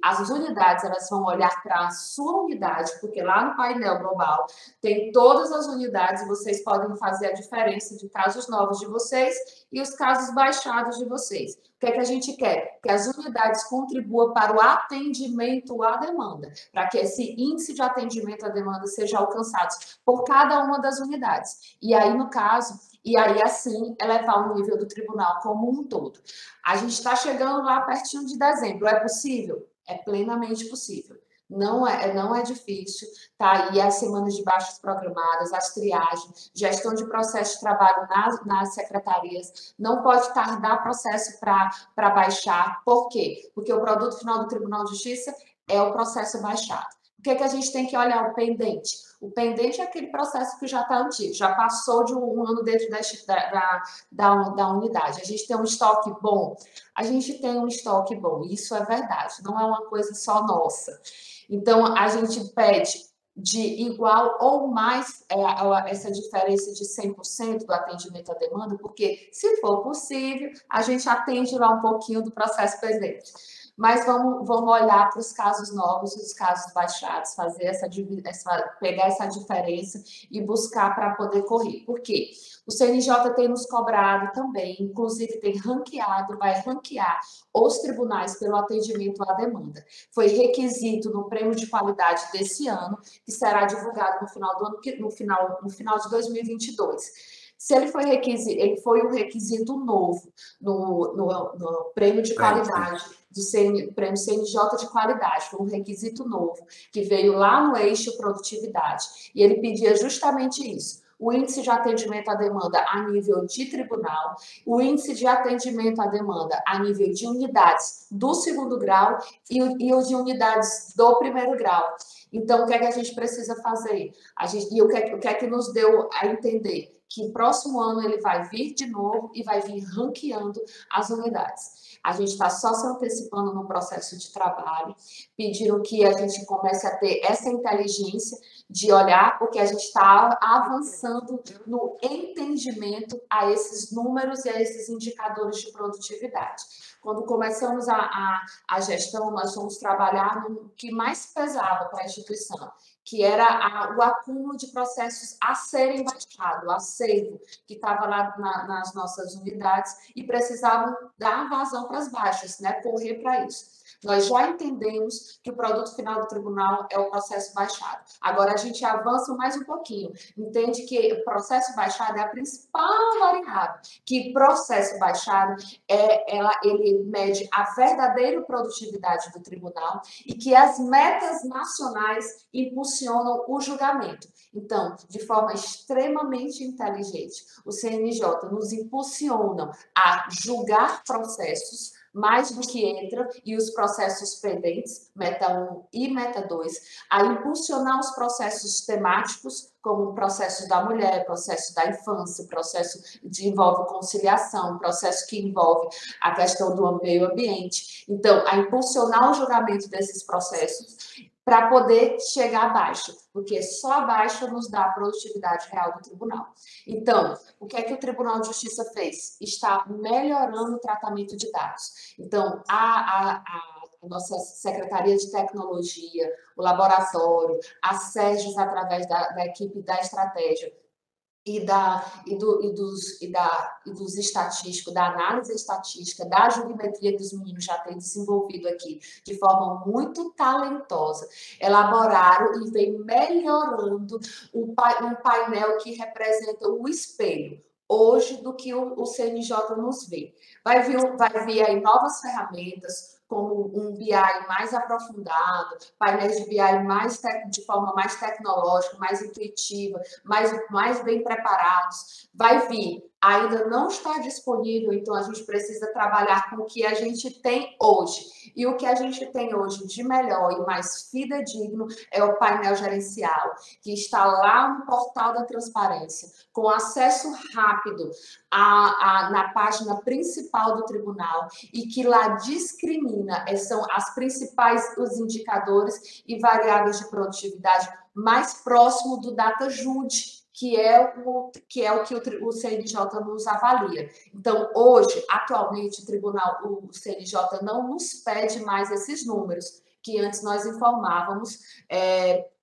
as unidades elas vão olhar para a sua unidade, porque lá no painel global tem todas as unidades, vocês podem fazer a diferença de casos novos de vocês e os casos baixados de vocês. O que é que a gente quer? Que as unidades contribuam para o atendimento à demanda, para que esse índice de atendimento à demanda seja alcançado por cada uma das unidades. E aí, no caso, assim, elevar o nível do tribunal como um todo. A gente está chegando lá pertinho de dezembro. É possível? É plenamente possível. Não é difícil, tá aí as semanas de baixas programadas, as triagens, gestão de processo de trabalho nas secretarias, não pode tardar processo para baixar. Por quê? Porque o produto final do Tribunal de Justiça é o processo baixado. O que a gente tem que olhar? O pendente. O pendente é aquele processo que já está antigo, já passou de um ano dentro da unidade. A gente tem um estoque bom? A gente tem um estoque bom, isso é verdade, não é uma coisa só nossa. Então, a gente pede de igual ou mais essa diferença de 100% do atendimento à demanda, porque, se for possível, a gente atende lá um pouquinho do processo pendente. Mas vamos olhar para os casos novos e os casos baixados, pegar essa diferença e buscar para poder correr. Por quê? O CNJ tem nos cobrado também, inclusive vai ranquear os tribunais pelo atendimento à demanda. Foi requisito no prêmio de qualidade desse ano, que será divulgado no final do ano, no final de 2022. Se ele foi um requisito novo no prêmio de qualidade prêmio CNJ de qualidade, foi um requisito novo que veio lá no eixo produtividade e ele pedia justamente isso. O índice de atendimento à demanda a nível de tribunal, o índice de atendimento à demanda a nível de unidades do segundo grau e o de unidades do primeiro grau. Então, o que é que a gente precisa fazer? O que é que nos deu a entender? Que próximo ano ele vai vir de novo e vai vir ranqueando as unidades. A gente está só se antecipando no processo de trabalho, pediram que a gente comece a ter essa inteligência de olhar, porque a gente está avançando no entendimento a esses números e a esses indicadores de produtividade. Quando começamos a gestão, nós fomos trabalhar no que mais pesava para a instituição, que era o acúmulo de processos a serem baixados, o acervo que estava lá nas nossas unidades e precisavam dar vazão para as baixas, né? Correr para isso. Nós já entendemos que o produto final do tribunal é o processo baixado. Agora, a gente avança mais um pouquinho. Entende que o processo baixado é a principal variável, que processo baixado ele mede a verdadeira produtividade do tribunal e que as metas nacionais impulsionam o julgamento. Então, de forma extremamente inteligente, o CNJ nos impulsiona a julgar processos mais do que entra, e os processos pendentes, Meta 1 e Meta 2, a impulsionar os processos temáticos, como o processo da mulher, processo da infância, processo que envolve conciliação, processo que envolve a questão do meio ambiente. Então, a impulsionar o julgamento desses processos para poder chegar abaixo, porque só abaixo nos dá a produtividade real do tribunal. Então, o que é que o Tribunal de Justiça fez? Está melhorando o tratamento de dados. Então, a nossa Secretaria de Tecnologia, o laboratório, a SERGES, através da equipe da estratégia, dos estatísticos, da análise estatística, da jurimetria que os meninos já têm desenvolvido aqui de forma muito talentosa, elaboraram e vem melhorando um painel que representa o espelho hoje do que o CNJ nos vê. Vai vir aí novas ferramentas, como um BI mais aprofundado, painéis de BI de forma mais tecnológica, mais intuitiva, mais bem preparados. Vai vir, ainda não está disponível, então a gente precisa trabalhar com o que a gente tem hoje. E o que a gente tem hoje de melhor e mais fidedigno é o painel gerencial, que está lá no portal da transparência, com acesso rápido na página principal do tribunal, e que lá discrimina, são os indicadores e variáveis de produtividade mais próximo do DataJude, que é o que o CNJ nos avalia. Então, hoje, atualmente, o CNJ não nos pede mais esses números, que antes nós informávamos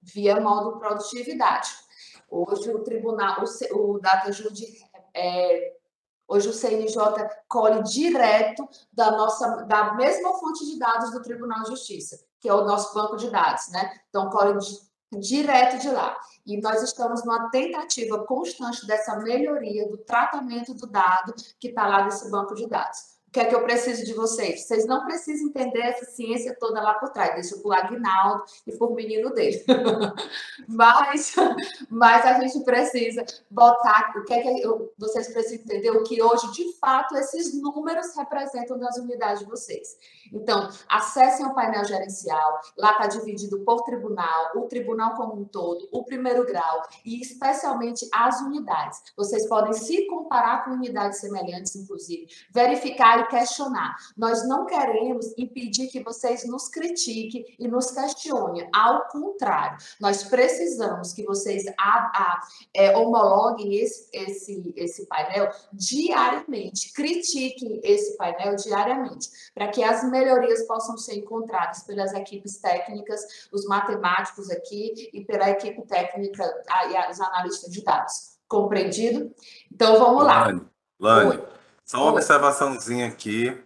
via modo produtividade. Hoje, o DataJude hoje o CNJ colhe direto da mesma fonte de dados do Tribunal de Justiça, que é o nosso banco de dados, né? Então, colhe direto de lá. E nós estamos numa tentativa constante dessa melhoria do tratamento do dado que está lá nesse banco de dados. O que é que eu preciso de vocês? Vocês não precisam entender essa ciência toda lá por trás, deixa por Aguinaldo e por menino dele. mas a gente precisa botar, vocês precisam entender o que hoje, de fato, esses números representam nas unidades de vocês. Então, acessem o painel gerencial, lá está dividido por tribunal, o tribunal como um todo, o primeiro grau e especialmente as unidades. Vocês podem se comparar com unidades semelhantes, inclusive, verificar e questionar. Nós não queremos impedir que vocês nos critiquem e nos questionem, ao contrário, nós precisamos que vocês homologuem esse painel diariamente, critiquem esse painel diariamente, para que as melhorias possam ser encontradas pelas equipes técnicas, os matemáticos aqui e pela equipe técnica e os analistas de dados. Compreendido? Então, vamos lá. Lani, só uma observaçãozinha aqui.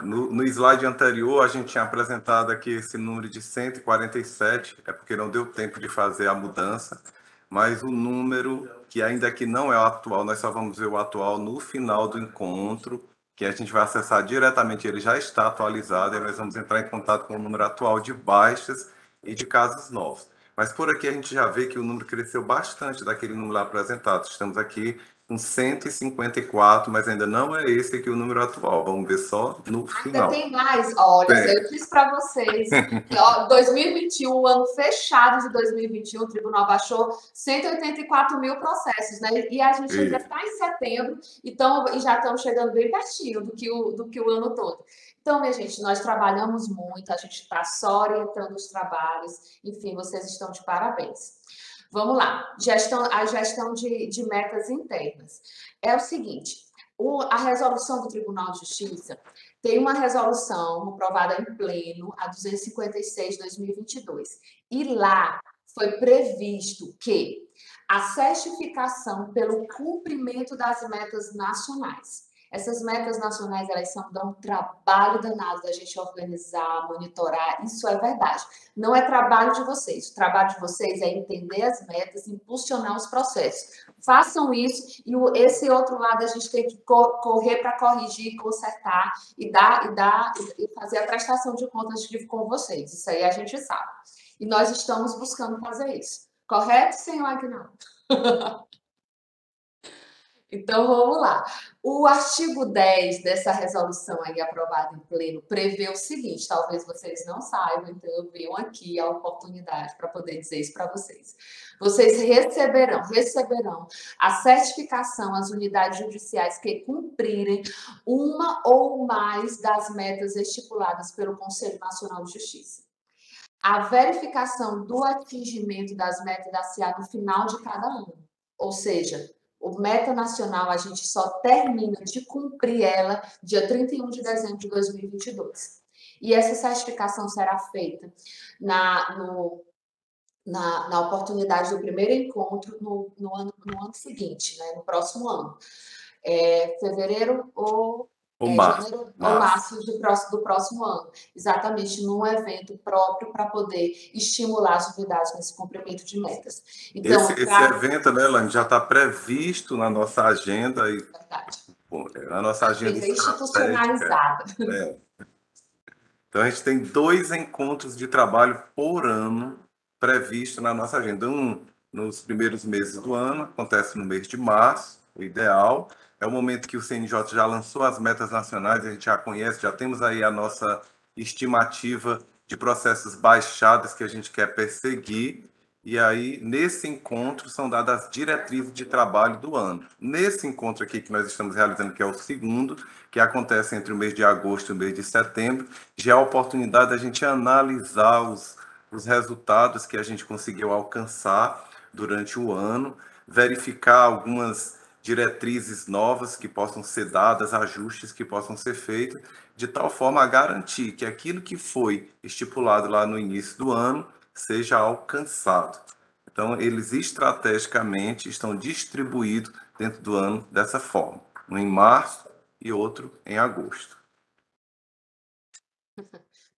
No slide anterior, a gente tinha apresentado aqui esse número de 147, é porque não deu tempo de fazer a mudança, mas o número, que ainda que não é o atual, nós só vamos ver o atual no final do encontro, que a gente vai acessar diretamente, ele já está atualizado, e nós vamos entrar em contato com o número atual de baixas e de casos novos. Mas por aqui a gente já vê que o número cresceu bastante daquele número lá apresentado. Estamos aqui com 154, mas ainda não é esse aqui o número atual. Vamos ver só no final. Ainda tem mais. Olha, eu disse para vocês que 2021, o ano fechado de 2021, o tribunal baixou 184 mil processos, né? E a gente ainda está em setembro, e já estamos chegando bem pertinho do que o ano todo. Então, minha gente, nós trabalhamos muito, a gente está só orientando os trabalhos, enfim, vocês estão de parabéns. Vamos lá, a gestão de metas internas. É o seguinte, a resolução do Tribunal de Justiça tem uma resolução aprovada em pleno, a 256 de 2022, e lá foi previsto que a certificação pelo cumprimento das metas nacionais. Essas metas nacionais, elas dão um trabalho danado da gente organizar, monitorar, isso é verdade. Não é trabalho de vocês, o trabalho de vocês é entender as metas, impulsionar os processos. Façam isso, e esse outro lado a gente tem que correr para corrigir, consertar e fazer a prestação de contas com vocês. Isso aí a gente sabe. E nós estamos buscando fazer isso. Correto, senhor Aguinaldo? Então, vamos lá. O artigo 10 dessa resolução aí aprovada em pleno prevê o seguinte, talvez vocês não saibam, então eu venho aqui a oportunidade para poder dizer isso para vocês. Vocês receberão a certificação às unidades judiciais que cumprirem uma ou mais das metas estipuladas pelo Conselho Nacional de Justiça. A verificação do atingimento das metas da no final de cada ano, ou seja, o meta nacional, a gente só termina de cumprir ela dia 31 de dezembro de 2022. E essa certificação será feita na oportunidade do primeiro encontro no ano seguinte, né, no próximo ano. Fevereiro ou janeiro ou março do próximo ano, exatamente num evento próprio para poder estimular as unidades nesse cumprimento de metas. Então, esse evento, né, Elaine, já está previsto na nossa agenda. Verdade. A nossa agenda institucionalizada. Então, a gente tem 2 encontros de trabalho por ano previsto na nossa agenda. Um nos primeiros meses do ano, acontece no mês de março, o ideal. É o momento que o CNJ já lançou as metas nacionais, a gente já conhece, já temos aí a nossa estimativa de processos baixados que a gente quer perseguir. E aí, nesse encontro, são dadas as diretrizes de trabalho do ano. Nesse encontro aqui que nós estamos realizando, que é o segundo, que acontece entre o mês de agosto e o mês de setembro, já é a oportunidade da gente analisar os resultados que a gente conseguiu alcançar durante o ano, verificar algumas diretrizes novas que possam ser dadas, ajustes que possam ser feitos, de tal forma a garantir que aquilo que foi estipulado lá no início do ano seja alcançado. Então, eles estrategicamente estão distribuídos dentro do ano dessa forma, um em março e outro em agosto.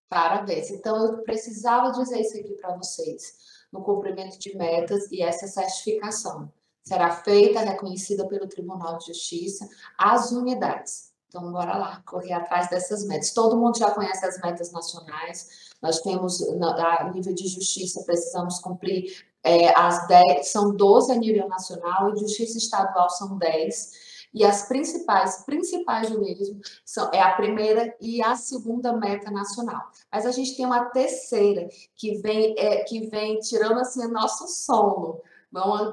Parabéns. Então, eu precisava dizer isso aqui para vocês, no cumprimento de metas e essa certificação. Será feita, reconhecida pelo Tribunal de Justiça, as unidades. Então, bora lá, correr atrás dessas metas. Todo mundo já conhece as metas nacionais. Nós temos, a nível de justiça, precisamos cumprir as 10, são 12 a nível nacional, e justiça estadual são 10. E as principais do mesmo é a primeira e a segunda meta nacional. Mas a gente tem uma terceira que vem tirando assim o nosso sono,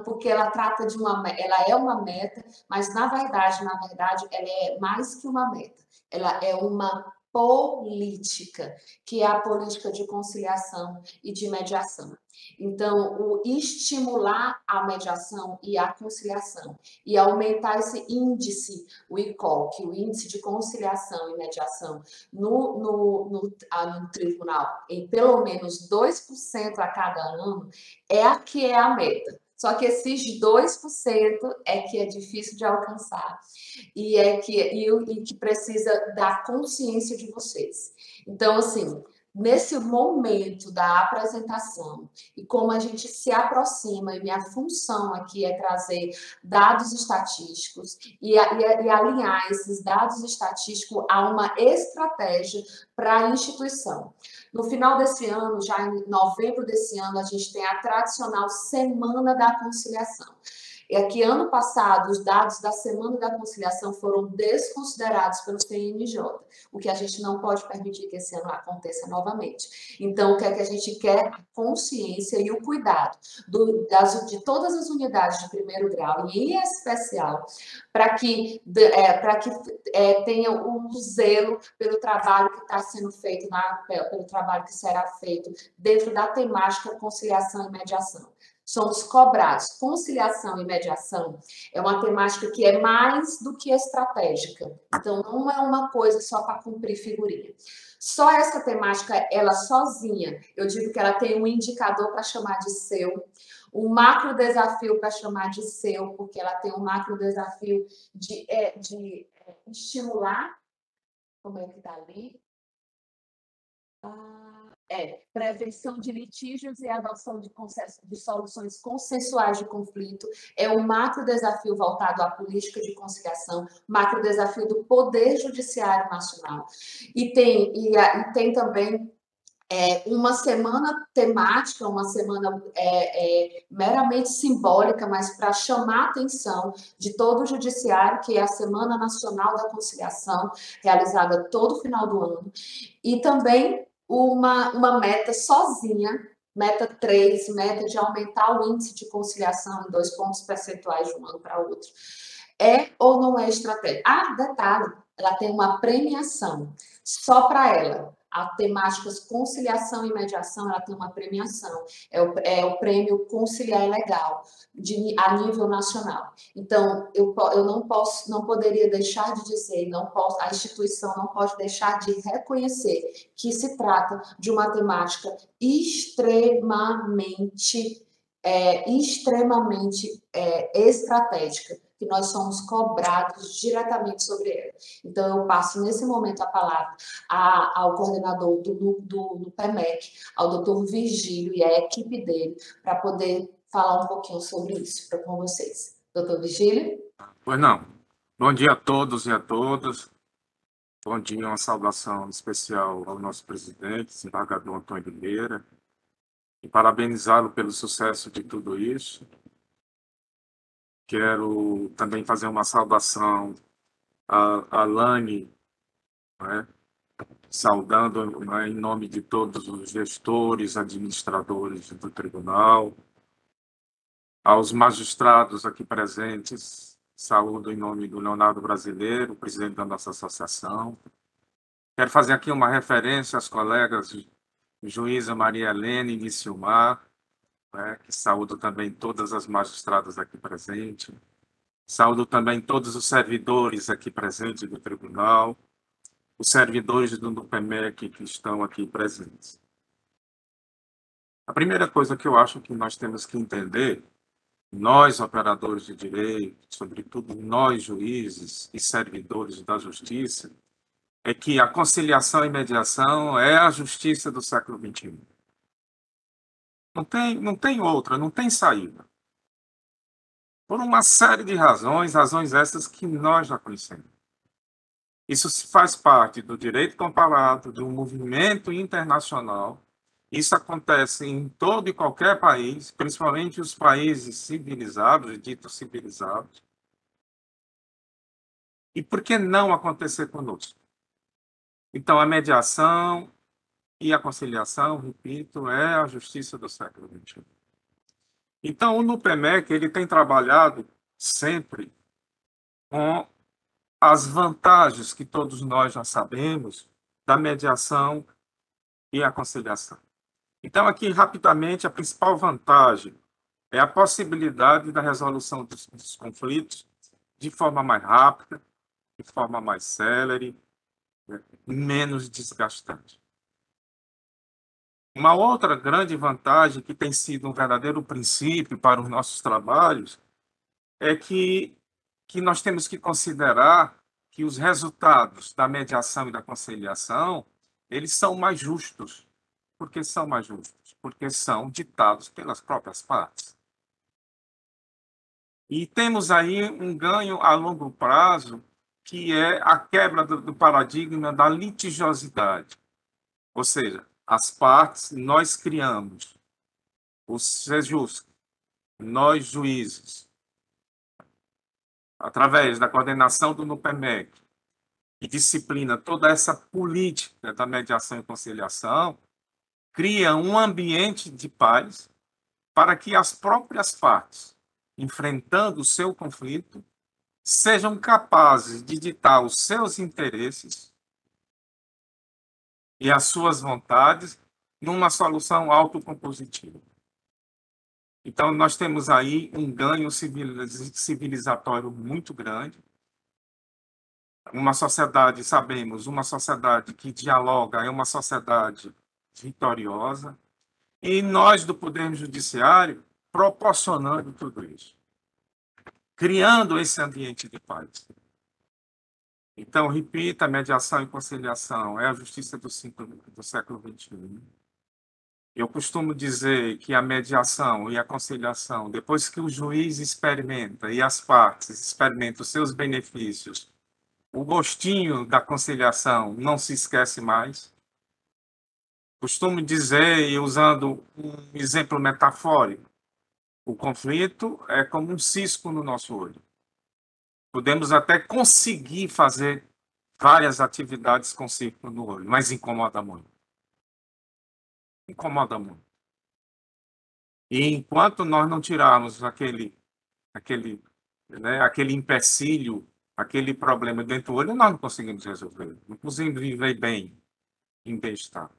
porque ela trata de ela é uma meta, mas na verdade, ela é mais que uma meta. Ela é uma política, que é a política de conciliação e de mediação. Então, o estimular a mediação e a conciliação e aumentar esse índice, o ICOC, o Índice de Conciliação e Mediação, no tribunal, em pelo menos 2% a cada ano, é a meta. Só que esses 2% é que é difícil de alcançar e que precisa da consciência de vocês. Então, assim, nesse momento da apresentação e como a gente se aproxima, e minha função aqui é trazer dados estatísticos e alinhar esses dados estatísticos a uma estratégia para a instituição. No final desse ano, já em novembro desse ano, a gente tem a tradicional Semana da Conciliação. É que ano passado os dados da Semana da Conciliação foram desconsiderados pelo CNJ, o que a gente não pode permitir que esse ano aconteça novamente. Então, o que é que a gente quer? A consciência e o cuidado de todas as unidades de primeiro grau, e em especial, para que tenha um zelo pelo trabalho que está sendo feito, pelo trabalho que será feito dentro da temática conciliação e mediação. Somos cobrados. Conciliação e mediação é uma temática que é mais do que estratégica. Então, não é uma coisa só para cumprir figurinha. Só essa temática, ela sozinha, eu digo que ela tem um indicador para chamar de seu, um macro desafio para chamar de seu, porque ela tem um macro desafio de estimular, como é que está ali? Prevenção de litígios e adoção de soluções consensuais de conflito. É um macro desafio voltado à política de conciliação, macro desafio do Poder Judiciário Nacional. E tem também uma semana temática, uma semana meramente simbólica, mas para chamar a atenção de todo o judiciário, que é a Semana Nacional da Conciliação, realizada todo final do ano. E também uma meta sozinha, meta 3, meta de aumentar o índice de conciliação em 2 pontos percentuais de um ano para outro. É ou não é estratégia? Detalhe, ela tem uma premiação só para ela. A temáticas conciliação e mediação, ela tem uma premiação, é o prêmio Conciliar Legal, a nível nacional. Então, eu não poderia deixar de dizer, a instituição não pode deixar de reconhecer que se trata de uma temática extremamente estratégica, que nós somos cobrados diretamente sobre ela. Então, eu passo nesse momento a palavra ao coordenador do PEMEC, ao doutor Virgílio e à equipe dele, para poder falar um pouquinho sobre isso com vocês. Doutor Virgílio? Pois não. Bom dia a todos e a todas. Bom dia, uma saudação especial ao nosso presidente, desembargador Antônio Limeira, e parabenizá-lo pelo sucesso de tudo isso. Quero também fazer uma saudação a Lani, né, saudando, né, em nome de todos os gestores, administradores do tribunal, aos magistrados aqui presentes, saúdo em nome do Leonardo Brasileiro, presidente da nossa associação. Quero fazer aqui uma referência às colegas juíza Maria Helena e Niciomar, né, que saúdo também todas as magistradas aqui presentes. Saúdo também todos os servidores aqui presentes do tribunal, os servidores do NUPEMEC que estão aqui presentes. A primeira coisa que eu acho que nós temos que entender, nós operadores de direito, sobretudo nós juízes e servidores da justiça, é que a conciliação e mediação é a justiça do século XXI. Não tem outra, não tem saída. Por uma série de razões essas que nós já conhecemos. Isso faz parte do direito comparado, de um movimento internacional. Isso acontece em todo e qualquer país, principalmente os países civilizados, ditos civilizados. E por que não acontecer conosco? Então, a mediação e a conciliação, repito, é a justiça do século XXI. Então, o NUPEMEC ele tem trabalhado sempre com as vantagens que todos nós já sabemos da mediação e a conciliação. Então, aqui, rapidamente, a principal vantagem é a possibilidade da resolução dos conflitos de forma mais rápida, de forma mais célere, né, menos desgastante. Uma outra grande vantagem, que tem sido um verdadeiro princípio para os nossos trabalhos, é que nós temos que considerar que os resultados da mediação e da conciliação, eles são mais justos. Por que são mais justos? Porque são ditados pelas próprias partes. E temos aí um ganho a longo prazo, que é a quebra do paradigma da litigiosidade. Ou seja, as partes, nós criamos, o SEJUSC, nós juízes, através da coordenação do NUPEMEC, que disciplina toda essa política da mediação e conciliação, cria um ambiente de paz para que as próprias partes, enfrentando o seu conflito, sejam capazes de ditar os seus interesses e as suas vontades numa solução autocompositiva. Então, nós temos aí um ganho civilizatório muito grande. Uma sociedade, sabemos, uma sociedade que dialoga é uma sociedade vitoriosa. E nós, do Poder Judiciário, proporcionando tudo isso, criando esse ambiente de paz. Então, repita, mediação e conciliação é a justiça do século XXI. Eu costumo dizer que a mediação e a conciliação, depois que o juiz experimenta e as partes experimentam os seus benefícios, o gostinho da conciliação não se esquece mais. Costumo dizer, e usando um exemplo metafórico, o conflito é como um cisco no nosso olho. Podemos até conseguir fazer várias atividades com cisco no olho, mas incomoda muito. Incomoda muito. E enquanto nós não tirarmos aquele empecilho, aquele problema dentro do olho, nós não conseguimos resolver. Não conseguimos viver bem. em bem-estar.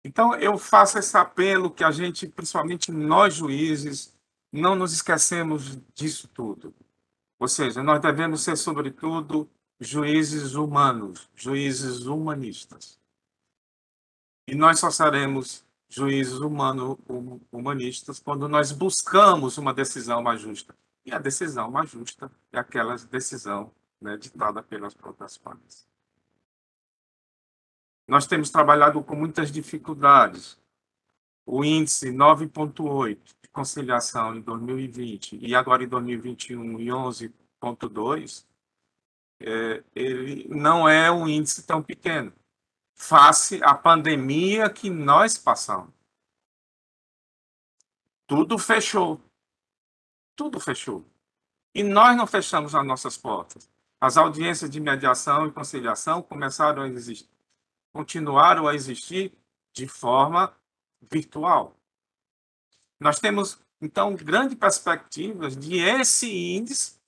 Então, eu faço esse apelo que a gente, principalmente nós juízes, não nos esquecemos disso tudo. Ou seja, nós devemos ser, sobretudo, juízes humanos, juízes humanistas. E nós só seremos juízes humanistas quando nós buscamos uma decisão mais justa. E a decisão mais justa é aquela decisão, né, ditada pelas próprias partes. Nós temos trabalhado com muitas dificuldades. O índice 9,8 de conciliação em 2020 e agora em 2021 e 11,2, ele não é um índice tão pequeno, face à pandemia que nós passamos. Tudo fechou. Tudo fechou. E nós não fechamos as nossas portas. As audiências de mediação e conciliação começaram a existir, continuaram a existir de forma virtual. Nós temos, então, grandes perspectivas de esse índice,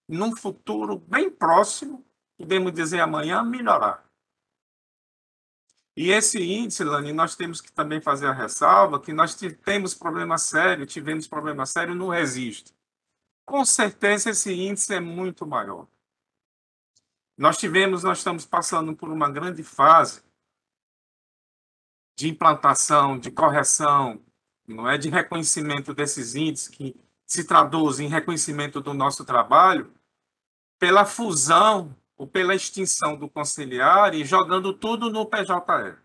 num futuro bem próximo, podemos dizer amanhã, melhorar. E esse índice, Lani, nós temos que também fazer a ressalva que nós tivemos problema sério no registro. Com certeza esse índice é muito maior. Nós estamos passando por uma grande fase de implantação, de correção, não é, de reconhecimento desses índices que se traduzem em reconhecimento do nosso trabalho pela fusão ou pela extinção do conciliar e jogando tudo no PJE.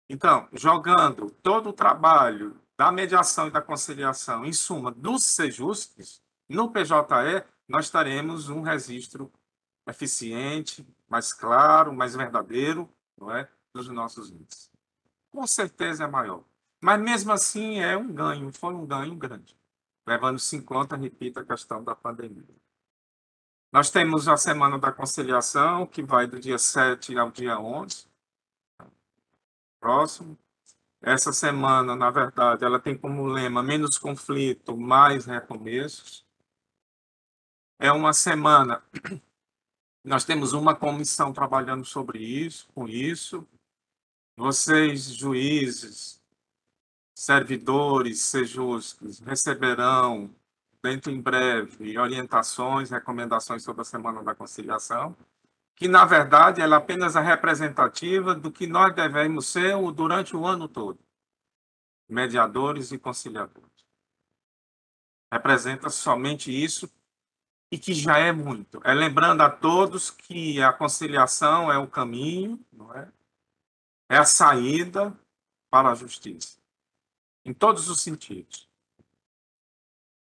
Então, jogando todo o trabalho da mediação e da conciliação, em suma, dos Sejuscs, no PJE, nós teremos um registro eficiente, mais claro, mais verdadeiro, não é, dos nossos índices. Com certeza é maior. Mas, mesmo assim, foi um ganho grande, levando-se em conta, repito, a questão da pandemia. Nós temos a Semana da Conciliação, que vai do dia 7 ao dia 11, próximo. Essa semana, na verdade, ela tem como lema menos conflito, mais recomeços. É uma semana, nós temos uma comissão trabalhando sobre isso, com isso. Vocês, juízes, servidores, sejusques, receberão, dentro em breve, orientações, recomendações sobre a Semana da Conciliação, que, na verdade, ela é apenas a representativa do que nós devemos ser durante o ano todo. Mediadores e conciliadores. Representa somente isso e que já é muito. É lembrando a todos que a conciliação é o caminho, não é? É a saída para a justiça, em todos os sentidos.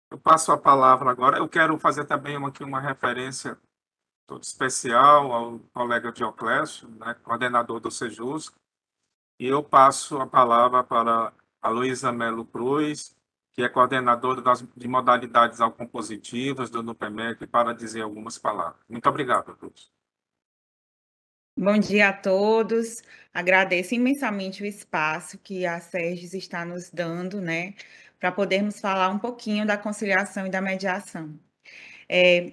Eu passo a palavra agora. Eu quero fazer também aqui uma referência toda especial ao colega Dioclésio, né, coordenador do Sejusc, e eu passo a palavra para a Luísa Melo Cruz, que é coordenadora de modalidades autocompositivas do NUPEMEC, para dizer algumas palavras. Muito obrigado, Cruz. Bom dia a todos. Agradeço imensamente o espaço que a SERGES está nos dando, né, para podermos falar um pouquinho da conciliação e da mediação.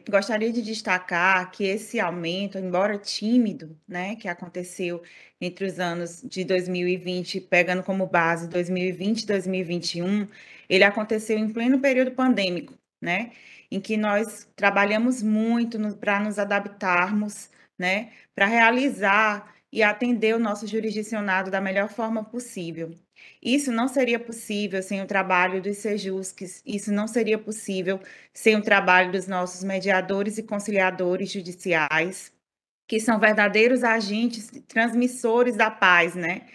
Gostaria de destacar que esse aumento, embora tímido, né, que aconteceu entre os anos de 2020, pegando como base 2020 e 2021, ele aconteceu em pleno período pandêmico, né, em que nós trabalhamos muito para nos adaptarmos, né, para realizar e atender o nosso jurisdicionado da melhor forma possível. Isso não seria possível sem o trabalho dos Sejuscs, isso não seria possível sem o trabalho dos nossos mediadores e conciliadores judiciais, que são verdadeiros agentes transmissores da paz, né?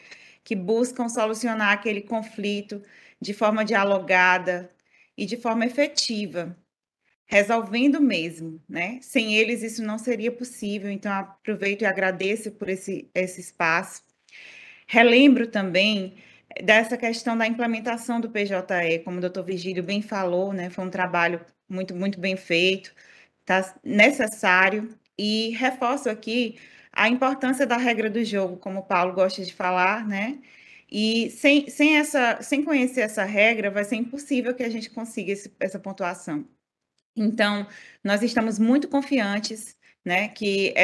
Que buscam solucionar aquele conflito de forma dialogada e de forma efetiva, resolvendo mesmo, né? Sem eles isso não seria possível, então aproveito e agradeço por esse espaço. Relembro também dessa questão da implementação do PJE, como o doutor Virgílio bem falou, né? Foi um trabalho muito, muito bem feito, tá necessário, e reforço aqui a importância da regra do jogo, como o Paulo gosta de falar, né? E sem conhecer essa regra, vai ser impossível que a gente consiga essa pontuação. Então, nós estamos muito confiantes né, que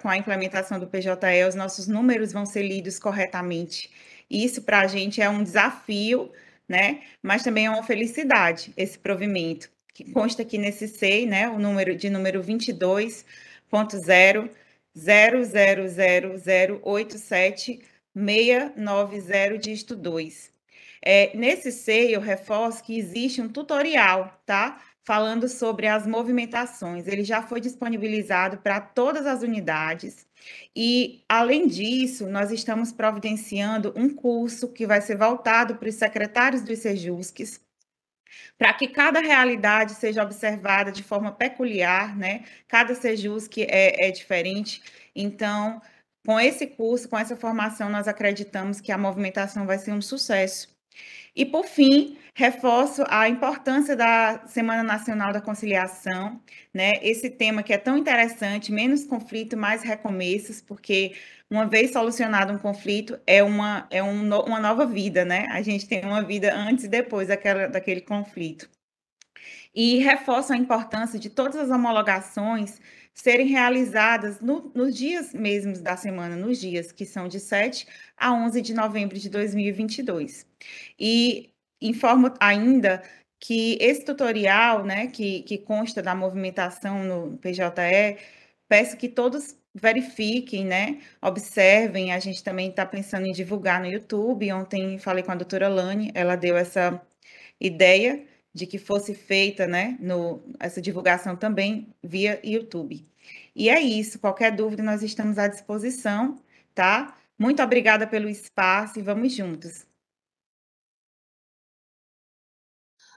com a implementação do PJE, os nossos números vão ser lidos corretamente. Isso para a gente é um desafio, né, mas também é uma felicidade, esse provimento, que consta aqui nesse SEI, né, o número 22.0000087-690, dígito 2. Nesse SEI, eu reforço que existe um tutorial, tá? Falando sobre as movimentações. Ele já foi disponibilizado para todas as unidades. E, além disso, nós estamos providenciando um curso que vai ser voltado para os secretários dos SEJUSCs, para que cada realidade seja observada de forma peculiar, né? Cada SEJUSC é diferente. Então, com esse curso, com essa formação, nós acreditamos que a movimentação vai ser um sucesso. E, por fim, reforço a importância da Semana Nacional da Conciliação, né? Esse tema que é tão interessante, menos conflito, mais recomeços, porque uma vez solucionado um conflito, é uma nova vida, né? A gente tem uma vida antes e depois daquele conflito. E reforço a importância de todas as homologações serem realizadas nos dias mesmos da semana, nos dias que são de 7 a 11 de novembro de 2022. E informo ainda que esse tutorial, né, que consta da movimentação no PJE, peço que todos verifiquem, né, observem. A gente também está pensando em divulgar no YouTube. Ontem falei com a doutora Lani, ela deu essa ideia de que fosse feita, né, essa divulgação também via YouTube. E é isso, qualquer dúvida nós estamos à disposição, tá? Muito obrigada pelo espaço e vamos juntos.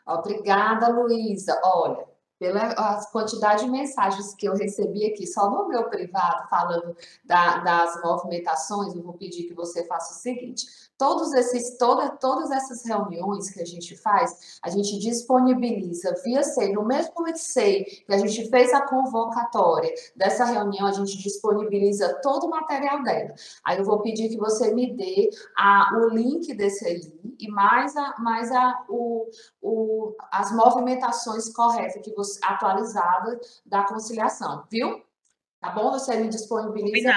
Obrigada, Luísa. Olha, pela quantidade de mensagens que eu recebi aqui, só no meu privado, falando das movimentações, eu vou pedir que você faça o seguinte: todas essas reuniões que a gente faz, a gente disponibiliza via SEI, no mesmo SEI que a gente fez a convocatória dessa reunião, a gente disponibiliza todo o material dela. Aí eu vou pedir que você me dê o link desse aí e as movimentações corretas, atualizadas da conciliação, viu? Tá bom? Você me disponibiliza.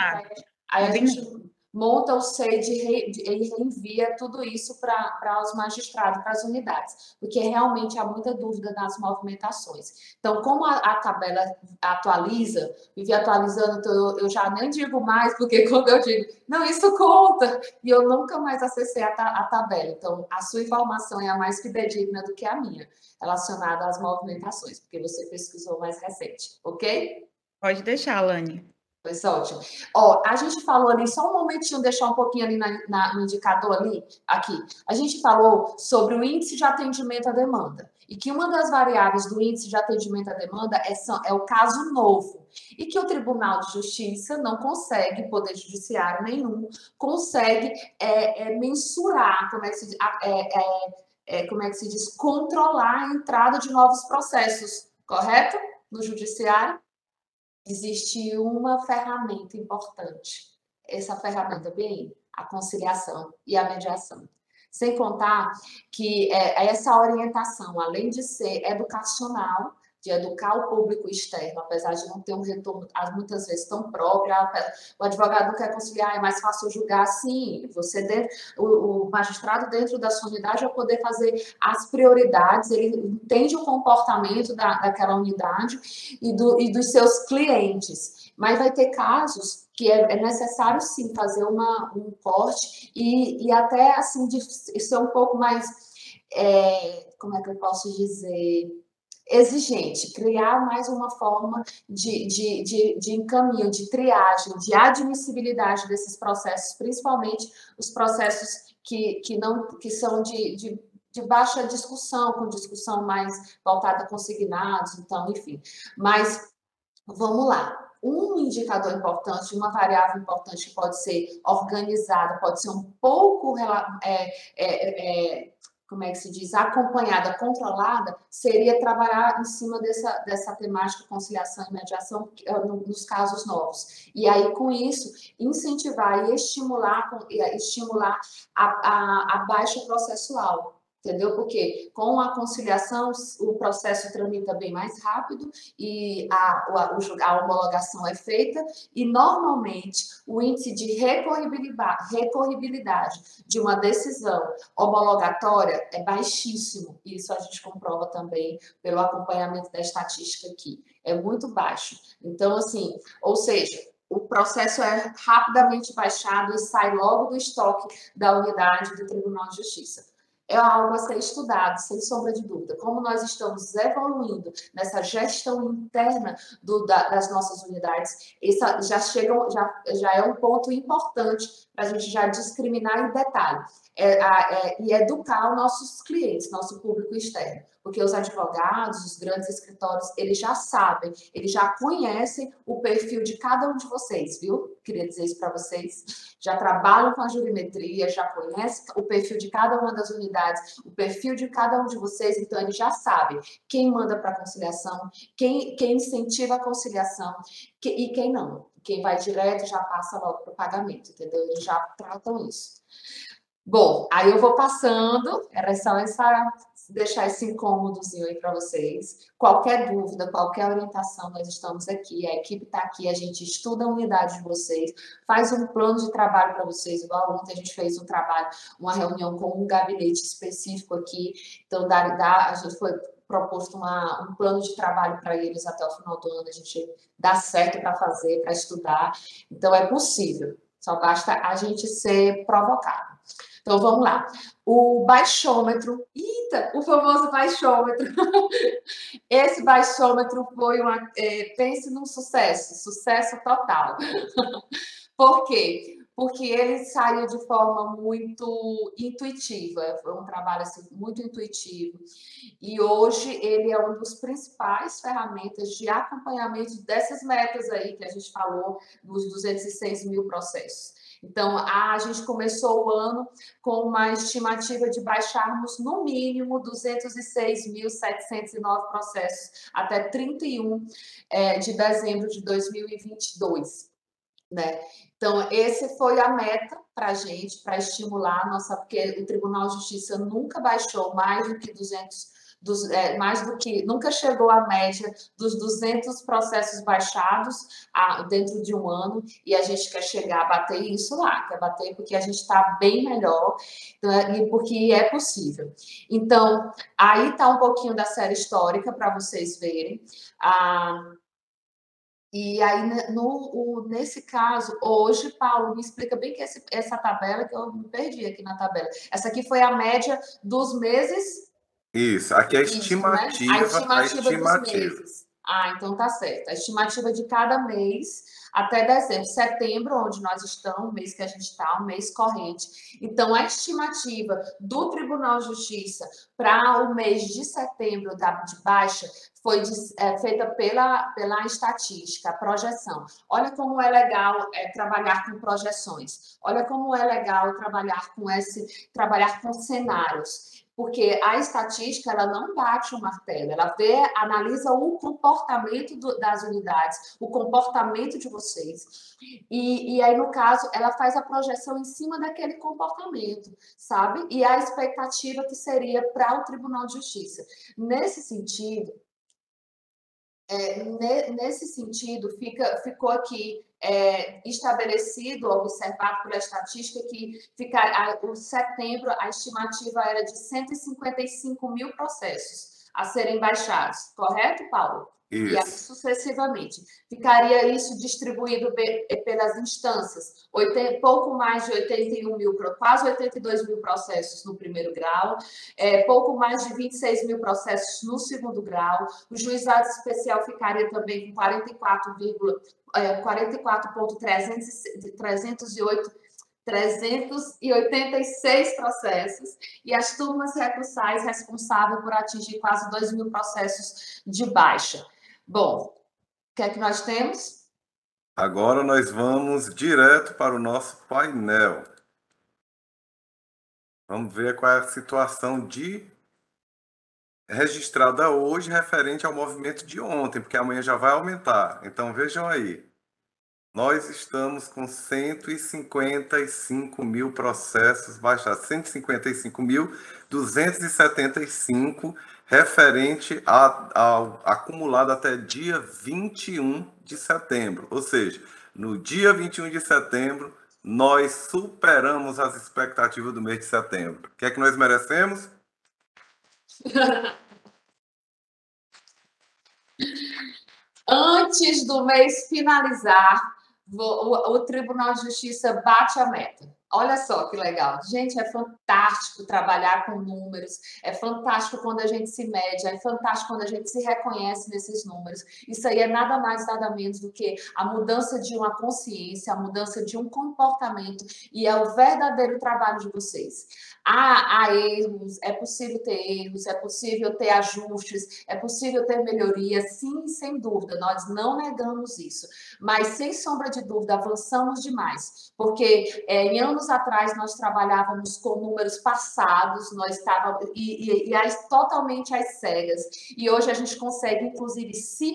Aí a gente monta o SEI e reenvia tudo isso para os magistrados, para as unidades, porque realmente há muita dúvida nas movimentações. Então, como a tabela atualiza, vive atualizando, então eu já nem digo mais, porque quando eu digo, não, isso conta, e eu nunca mais acessei a tabela. Então, a sua informação é a mais fidedigna do que a minha, relacionada às movimentações, porque você pesquisou mais recente, ok? Pode deixar, Lani. Pois ótimo. Ó, a gente falou ali, só um momentinho, deixar um pouquinho ali no indicador ali, aqui. A gente falou sobre o índice de atendimento à demanda. E que uma das variáveis do índice de atendimento à demanda é o caso novo. E que o Tribunal de Justiça não consegue, Poder Judiciário nenhum, consegue mensurar, como é que se diz, controlar a entrada de novos processos, correto? No Judiciário. Existe uma ferramenta importante. Essa ferramenta bem, a conciliação e a mediação. Sem contar que essa orientação, além de ser educacional, de educar o público externo, apesar de não ter um retorno, muitas vezes, tão próprio, o advogado não quer conciliar, é mais fácil julgar assim. O magistrado, dentro da sua unidade, vai poder fazer as prioridades, ele entende o comportamento daquela unidade e dos seus clientes. Mas vai ter casos que é necessário, sim, fazer um corte e até, assim, de ser um pouco mais, como é que eu posso dizer, exigente, criar mais uma forma de encaminho, de triagem, de admissibilidade desses processos, principalmente os processos que são de baixa discussão, com discussão mais voltada a consignados, então, enfim. Mas, vamos lá. Um indicador importante, uma variável importante que pode ser organizada, pode ser um pouco, como é que se diz, acompanhada, controlada, seria trabalhar em cima dessa temática conciliação e mediação nos casos novos. E aí, com isso, incentivar e estimular a baixa processual. Entendeu? Porque com a conciliação o processo tramita bem mais rápido e a homologação é feita, e normalmente o índice de recorribilidade de uma decisão homologatória é baixíssimo. Isso a gente comprova também pelo acompanhamento da estatística aqui. É muito baixo. Então, assim, ou seja, o processo é rapidamente baixado e sai logo do estoque da unidade do Tribunal de Justiça. É algo a ser estudado, sem sombra de dúvida. Como nós estamos evoluindo nessa gestão interna das nossas unidades, já é um ponto importante para a gente já discriminar em detalhe. E educar os nossos clientes, nosso público externo. Porque os advogados, os grandes escritórios, eles já sabem, eles já conhecem o perfil de cada um de vocês, viu? Queria dizer isso para vocês. Já trabalham com a jurimetria, já conhecem o perfil de cada uma das unidades, o perfil de cada um de vocês, então eles já sabem quem manda para a conciliação, quem incentiva a conciliação e quem não. Quem vai direto já passa logo para o pagamento, entendeu? Eles já tratam isso. Bom, aí eu vou passando, era só deixar esse incômodozinho aí para vocês. Qualquer dúvida, qualquer orientação, nós estamos aqui, a equipe está aqui, a gente estuda a unidade de vocês, faz um plano de trabalho para vocês, igual ontem a gente fez um trabalho, uma reunião com um gabinete específico aqui, então a gente foi proposto um plano de trabalho para eles até o final do ano, a gente dá certo para fazer, para estudar, então é possível, só basta a gente ser provocado. Então, vamos lá. O baixômetro. Eita, o famoso baixômetro. Esse baixômetro foi pense num sucesso total. Por quê? Porque ele saiu de forma muito intuitiva, foi um trabalho assim, muito intuitivo. E hoje ele é uma das principais ferramentas de acompanhamento dessas metas aí que a gente falou, dos 206 mil processos. Então, a gente começou o ano com uma estimativa de baixarmos, no mínimo, 206.709 processos até 31 de dezembro de 2022. Né? Então, esse foi a meta para a gente, para estimular a nossa, porque o Tribunal de Justiça nunca baixou mais do que 200, nunca chegou à média dos 200 processos baixados dentro de um ano, e a gente quer chegar a bater isso lá, quer bater porque a gente está bem melhor, e porque é possível. Então, aí está um pouquinho da série histórica para vocês verem. E aí, nesse caso, hoje, Paulo, me explica bem que essa tabela, que eu me perdi aqui na tabela. Essa aqui foi a média dos meses. Isso, aqui é a estimativa. Né? A estimativa dos meses. Então tá certo. A estimativa de cada mês até dezembro. Setembro, onde nós estamos, o mês que a gente está, um mês corrente. Então, a estimativa do Tribunal de Justiça para o mês de setembro de baixa foi feita pela estatística, a projeção. Olha como é legal trabalhar com projeções. Olha como é legal trabalhar com cenários. Porque a estatística, ela não bate o martelo, ela analisa o comportamento das unidades, o comportamento de vocês. E aí, no caso, ela faz a projeção em cima daquele comportamento, sabe? E a expectativa que seria para o Tribunal de Justiça. Nesse sentido, ficou aqui estabelecido, observado pela estatística, que o setembro a estimativa era de 155 mil processos a serem baixados, correto, Paulo? Isso. E assim sucessivamente. Ficaria isso distribuído pelas instâncias, pouco mais de 81 mil, quase 82 mil processos no primeiro grau, pouco mais de 26 mil processos no segundo grau, o juizado especial ficaria também com 386 processos, e as turmas recursais responsáveis por atingir quase 2 mil processos de baixa. Bom, o que é que nós temos? Agora nós vamos direto para o nosso painel. Vamos ver qual é a situação registrada hoje referente ao movimento de ontem, porque amanhã já vai aumentar. Então, vejam aí. Nós estamos com 155 mil processos baixados, 155.275, referente ao acumulado até dia 21 de setembro. Ou seja, no dia 21 de setembro, nós superamos as expectativas do mês de setembro. O que é que nós merecemos? Antes do mês finalizar, o Tribunal de Justiça bate a meta. Olha só que legal. Gente, é fantástico trabalhar com números, é fantástico quando a gente se mede, é fantástico quando a gente se reconhece nesses números. Isso aí é nada mais, nada menos do que a mudança de uma consciência, a mudança de um comportamento, e é o verdadeiro trabalho de vocês. Há erros, é possível ter erros, é possível ter ajustes, é possível ter melhorias, sim, sem dúvida, nós não negamos isso, mas sem sombra de dúvida avançamos demais, porque em anos atrás nós trabalhávamos com números passados, nós estávamos totalmente às cegas, e hoje a gente consegue inclusive se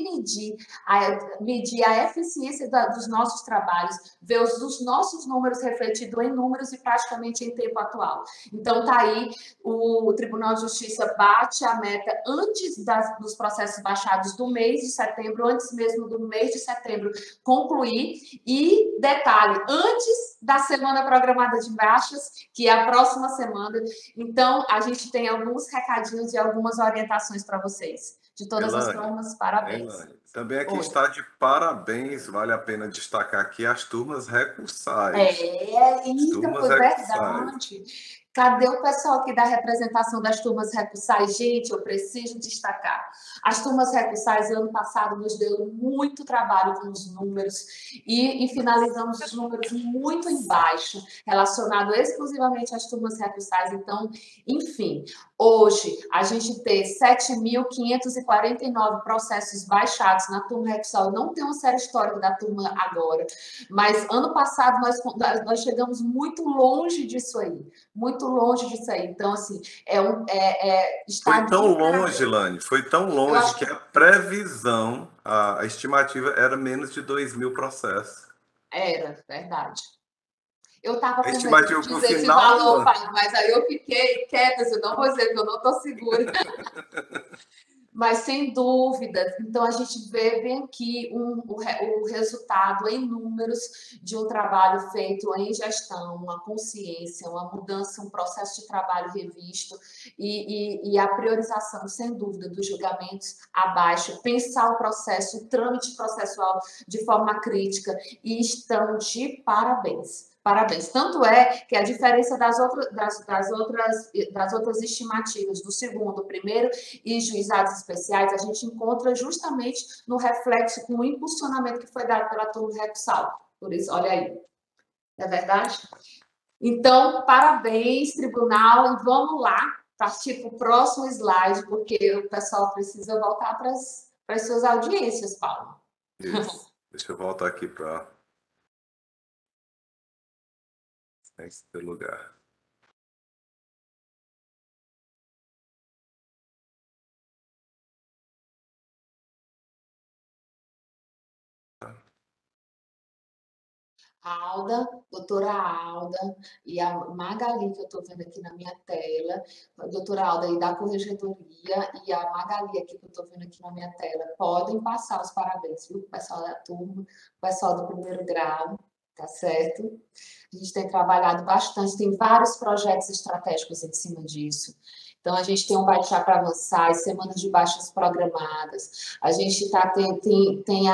medir a eficiência dos nossos trabalhos, ver os nossos números refletidos em números e praticamente em tempo atual. Então, está aí, o Tribunal de Justiça bate a meta antes dos processos baixados do mês de setembro, antes mesmo do mês de setembro concluir. E, detalhe, antes da semana programada de baixas, que é a próxima semana. Então, a gente tem alguns recadinhos e algumas orientações para vocês. De todas as formas, parabéns. Também aqui está de parabéns, vale a pena destacar aqui as turmas recursais. Isso foi verdade. Cadê o pessoal aqui da representação das turmas recursais? Gente, eu preciso destacar. As turmas recursais, ano passado, nos deu muito trabalho com os números e finalizamos os números muito embaixo, relacionado exclusivamente às turmas recursais. Então, enfim, hoje, a gente tem 7.549 processos baixados na turma recursal. Eu não tenho uma série histórica da turma agora, mas ano passado nós chegamos muito longe disso aí. Muito longe disso aí. Então, assim, foi tão longe, Lani, foi tão longe que a previsão, a estimativa era menos de 2.000 processos. Era, verdade. Eu estava com medo de dizer esse valor, mas aí eu fiquei quieta, eu não vou dizer que eu não estou segura. Mas, sem dúvida, então a gente vê bem aqui o resultado em números de um trabalho feito em gestão, uma consciência, uma mudança, um processo de trabalho revisto e a priorização, sem dúvida, dos julgamentos abaixo, pensar o processo, o trâmite processual de forma crítica, e estão de parabéns. Parabéns. Tanto é que a diferença das outras estimativas do segundo, primeiro e juizados especiais, a gente encontra justamente no reflexo com o impulsionamento que foi dado pela turma recursal. Por isso, olha aí. Não é verdade? Então, parabéns, tribunal, e vamos lá partir para o próximo slide, porque o pessoal precisa voltar para as suas audiências, Paulo. Isso. Deixa eu voltar aqui para esse lugar. Alda, doutora Alda e a Magali, que eu estou vendo aqui na minha tela, a doutora Alda aí da Corregedoria e a Magali aqui que eu estou vendo aqui na minha tela, podem passar os parabéns, viu? O pessoal da turma, o pessoal do primeiro grau, tá certo? A gente tem trabalhado bastante, tem vários projetos estratégicos em cima disso. Então, a gente tem um baixar para avançar, as semanas de baixas programadas, a gente tem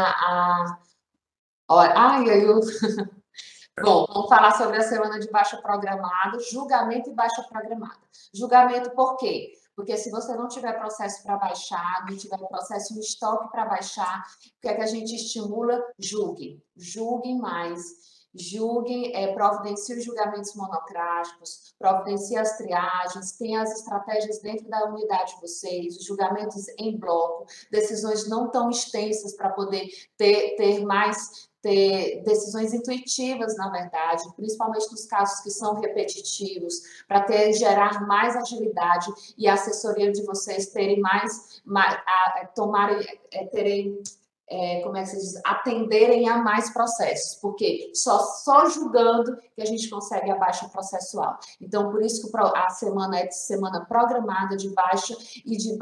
Bom, vamos falar sobre a semana de baixa programada, julgamento e baixa programada. Julgamento por quê? Porque se você não tiver processo para baixar, não tiver processo em estoque para baixar, o que é que a gente estimula? Julguem. Julguem mais. Julguem, providenciem os julgamentos monocráticos, providenciem as triagens, tem as estratégias dentro da unidade de vocês, os julgamentos em bloco, decisões não tão extensas para poder ter decisões intuitivas, na verdade, principalmente nos casos que são repetitivos, para gerar mais agilidade e a assessoria de vocês terem terem como é que se diz, atenderem a mais processos, porque só julgando que a gente consegue a baixa processual. Então, por isso que a semana é semana programada de baixa e de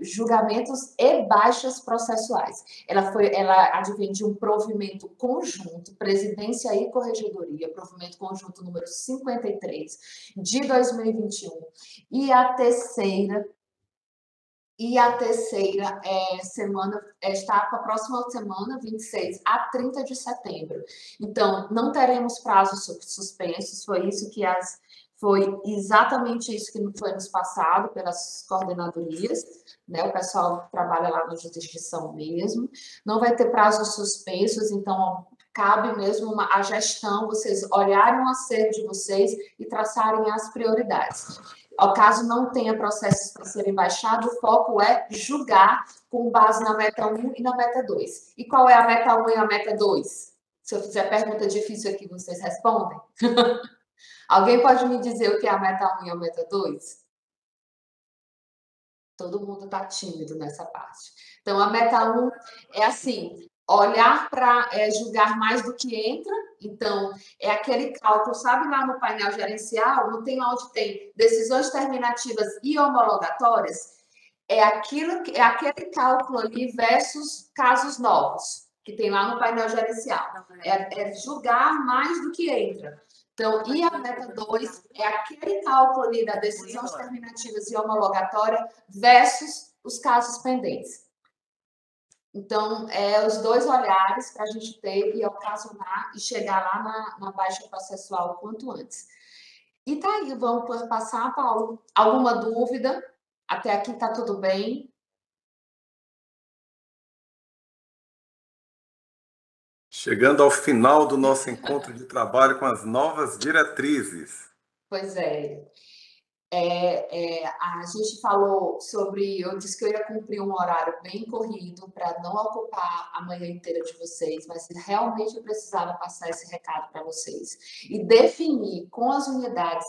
julgamentos e baixas processuais. Ela advém de um provimento conjunto, presidência e corregedoria, provimento conjunto número 53 de 2021, e a terceira semana está para a próxima semana, 26 a 30 de setembro. Então, não teremos prazos suspensos, foi exatamente isso que foi nos passado pelas coordenadorias, né? O pessoal que trabalha lá na jurisdição mesmo. Não vai ter prazos suspensos, então cabe mesmo a gestão, vocês olharem o acervo de vocês e traçarem as prioridades. Ao caso não tenha processos para serem baixados, o foco é julgar com base na meta 1 e na meta 2. E qual é a meta 1 e a meta 2? Se eu fizer pergunta difícil aqui, vocês respondem? Alguém pode me dizer o que é a meta 1 e a meta 2? Todo mundo está tímido nessa parte. Então, a meta 1 é assim, olhar para julgar mais do que entra. Então, é aquele cálculo, sabe lá no painel gerencial, não tem onde tem decisões terminativas e homologatórias? É aquele cálculo ali versus casos novos, que tem lá no painel gerencial. É julgar mais do que entra. Então, e a meta 2 é aquele cálculo ali das decisões terminativas e homologatória versus os casos pendentes. Então, os dois olhares para a gente ter e ocasionar e chegar lá na baixa processual o quanto antes. E tá aí, vamos passar, Paulo. Alguma dúvida? Até aqui está tudo bem? Chegando ao final do nosso encontro de trabalho com as novas diretrizes. Pois é. A gente falou sobre, eu disse que eu ia cumprir um horário bem corrido para não ocupar a manhã inteira de vocês, mas realmente eu precisava passar esse recado para vocês e definir com as unidades,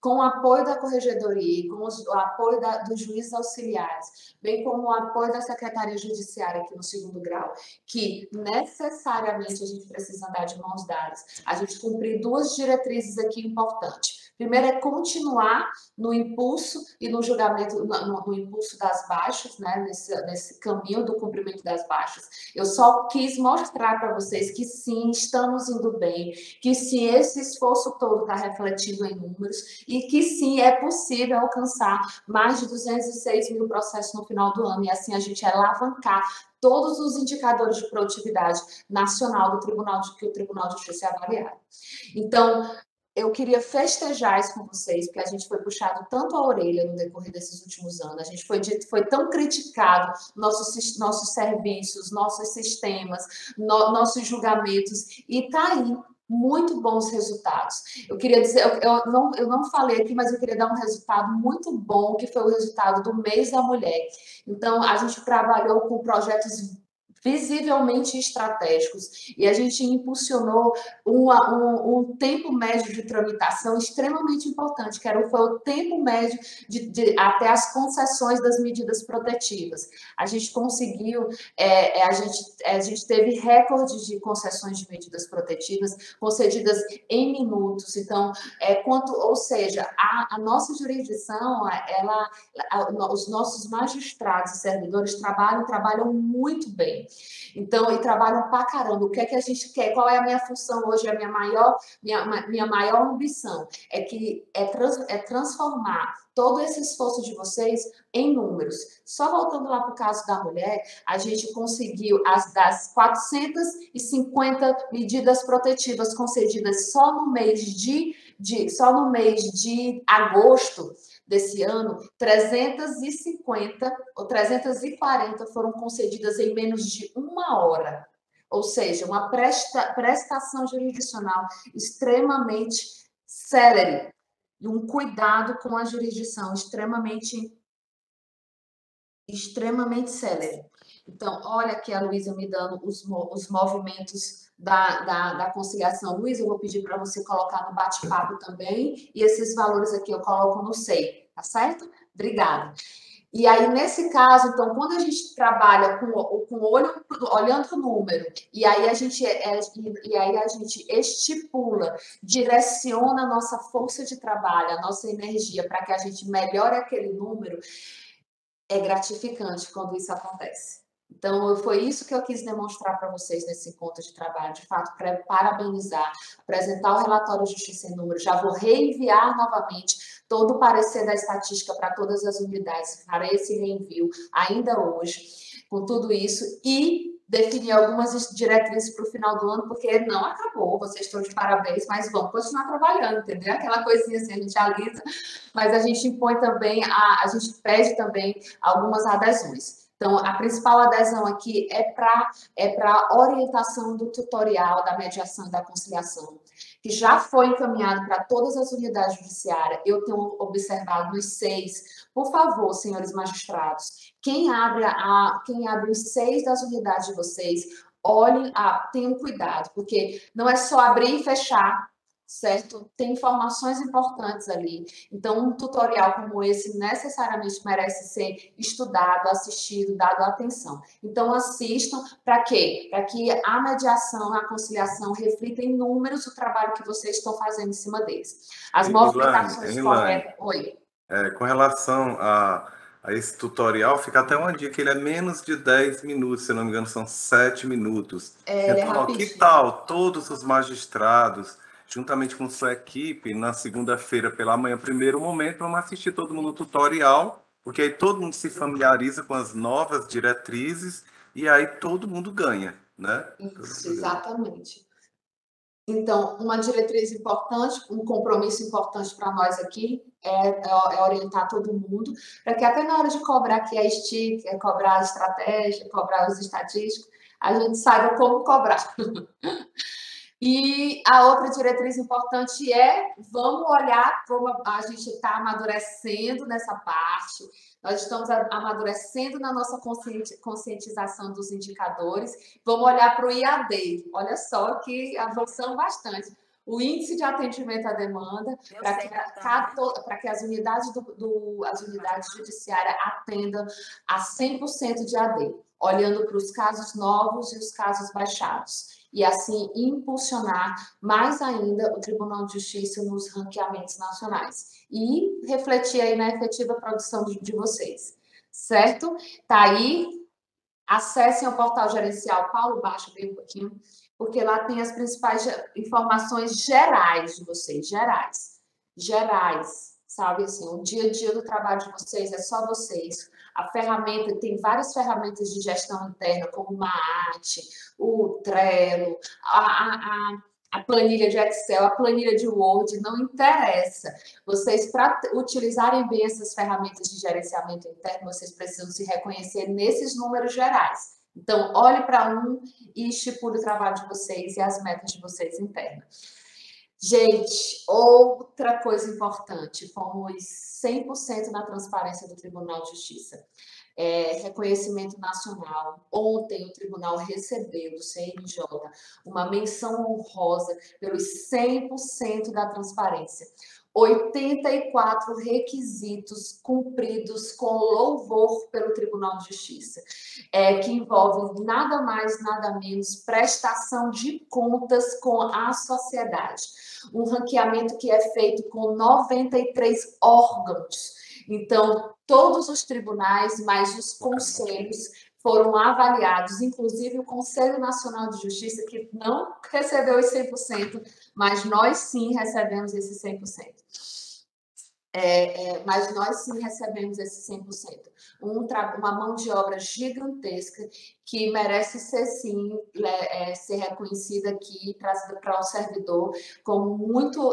com o apoio da corregedoria, com o apoio dos juízes auxiliares, bem como o apoio da Secretaria Judiciária aqui no 2º grau, que necessariamente a gente precisa andar de mãos dadas, a gente cumprir 2 diretrizes aqui importantes. Primeiro é continuar no impulso e no julgamento, no impulso das baixas, né? Nesse caminho do cumprimento das baixas. Eu só quis mostrar para vocês que sim, estamos indo bem, que sim, esse esforço todo está refletido em números e que sim, é possível alcançar mais de 206 mil processos no final do ano e assim a gente alavancar todos os indicadores de produtividade nacional do Tribunal que o Tribunal de Justiça avaliar. Então, eu queria festejar isso com vocês, porque a gente foi puxado tanto a orelha no decorrer desses últimos anos, a gente foi tão criticado, nossos serviços, nossos sistemas, nossos julgamentos, e está aí muito bons resultados. Eu queria dizer, eu não falei aqui, mas eu queria dar um resultado muito bom, que foi o resultado do Mês da Mulher. Então, a gente trabalhou com projetos visivelmente estratégicos, e a gente impulsionou um tempo médio de tramitação extremamente importante, que foi o tempo médio até as concessões das medidas protetivas. A gente conseguiu, a gente teve recordes de concessões de medidas protetivas concedidas em minutos, então, ou seja, a nossa jurisdição, os nossos magistrados e servidores trabalham muito bem. Então, e trabalham pra caramba. O que é que a gente quer? Qual é a minha função hoje? A minha maior ambição é transformar todo esse esforço de vocês em números. Só voltando lá para o caso da mulher, a gente conseguiu das 450 medidas protetivas concedidas só no mês de agosto desse ano, 350 ou 340 foram concedidas em menos de 1 hora. Ou seja, uma prestação jurisdicional extremamente célere e um cuidado com a jurisdição extremamente célere. Então, olha aqui a Luísa me dando os movimentos da conciliação. Luísa, eu vou pedir para você colocar no bate-papo também, e esses valores aqui eu coloco no SEI, tá certo? Obrigada. E aí, nesse caso, então, quando a gente trabalha com o olho, olhando o número, e aí a gente estipula, direciona a nossa força de trabalho, a nossa energia para que a gente melhore aquele número, é gratificante quando isso acontece. Então, foi isso que eu quis demonstrar para vocês nesse encontro de trabalho, de fato, para parabenizar, apresentar o relatório Justiça em Números. Já vou reenviar novamente todo o parecer da estatística para todas as unidades, para esse reenvio, ainda hoje, com tudo isso, e definir algumas diretrizes para o final do ano, porque não acabou, vocês estão de parabéns, mas vamos continuar trabalhando, entendeu? Aquela coisinha assim, a gente alisa, mas a gente impõe também, a gente pede também algumas adesões. Então, a principal adesão aqui é para a orientação do tutorial da mediação e da conciliação, que já foi encaminhado para todas as unidades judiciárias. Eu tenho observado nos 6. Por favor, senhores magistrados, quem abre os 6 das unidades de vocês, olhem, tenham cuidado, porque não é só abrir e fechar, certo? Tem informações importantes ali. Então, um tutorial como esse necessariamente merece ser estudado, assistido, dado atenção. Então, assistam para quê? Para que a mediação, a conciliação reflita em números o trabalho que vocês estão fazendo em cima deles. As movimentações corretas... Oi. Com relação a esse tutorial, fica até uma dica, ele é menos de 10 minutos, se não me engano, são 7 minutos. Então, que tal todos os magistrados, juntamente com sua equipe, na segunda-feira pela manhã, primeiro momento, vamos assistir todo mundo o tutorial, porque aí todo mundo se familiariza com as novas diretrizes e aí todo mundo ganha, né? Isso, exatamente. Então, uma diretriz importante, um compromisso importante para nós aqui é orientar todo mundo, para que até na hora de cobrar aqui a STIC, cobrar a estratégia, cobrar os estatísticos, a gente saiba como cobrar. E a outra diretriz importante é, vamos olhar como a gente está amadurecendo nessa parte, nós estamos amadurecendo na nossa conscientização dos indicadores, vamos olhar para o IAD, olha só que avançamos bastante. O índice de atendimento à demanda, para que as unidades, as unidades judiciárias atendam a 100% de AD, olhando para os casos novos e os casos baixados. E assim impulsionar mais ainda o Tribunal de Justiça nos ranqueamentos nacionais e refletir aí na efetiva produção de vocês, certo? Tá aí, acessem o portal gerencial, Paulo, baixa bem um pouquinho, porque lá tem as principais informações gerais de vocês, gerais, sabe assim, o dia a dia do trabalho de vocês é só vocês. A ferramenta, tem várias ferramentas de gestão interna, como o Maat, o Trello, a planilha de Excel, a planilha de Word, não interessa. Vocês, para utilizarem bem essas ferramentas de gerenciamento interno, vocês precisam se reconhecer nesses números gerais. Então, olhe para um e estipule o trabalho de vocês e as metas de vocês internas. Gente, outra coisa importante, fomos 100% na transparência do Tribunal de Justiça. Reconhecimento nacional. Ontem o tribunal recebeu do CNJ uma menção honrosa pelos 100% da transparência. 84 requisitos cumpridos com louvor pelo Tribunal de Justiça, que envolvem nada mais, nada menos prestação de contas com a sociedade. Um ranqueamento que é feito com 93 órgãos. Então, todos os tribunais, mais os conselhos, foram avaliados, inclusive o Conselho Nacional de Justiça, que não recebeu os 100%, mas nós sim recebemos esse 100%. Mas nós sim recebemos esse 100%. Uma mão de obra gigantesca que merece ser, sim, ser reconhecida aqui, trazida para o servidor como muito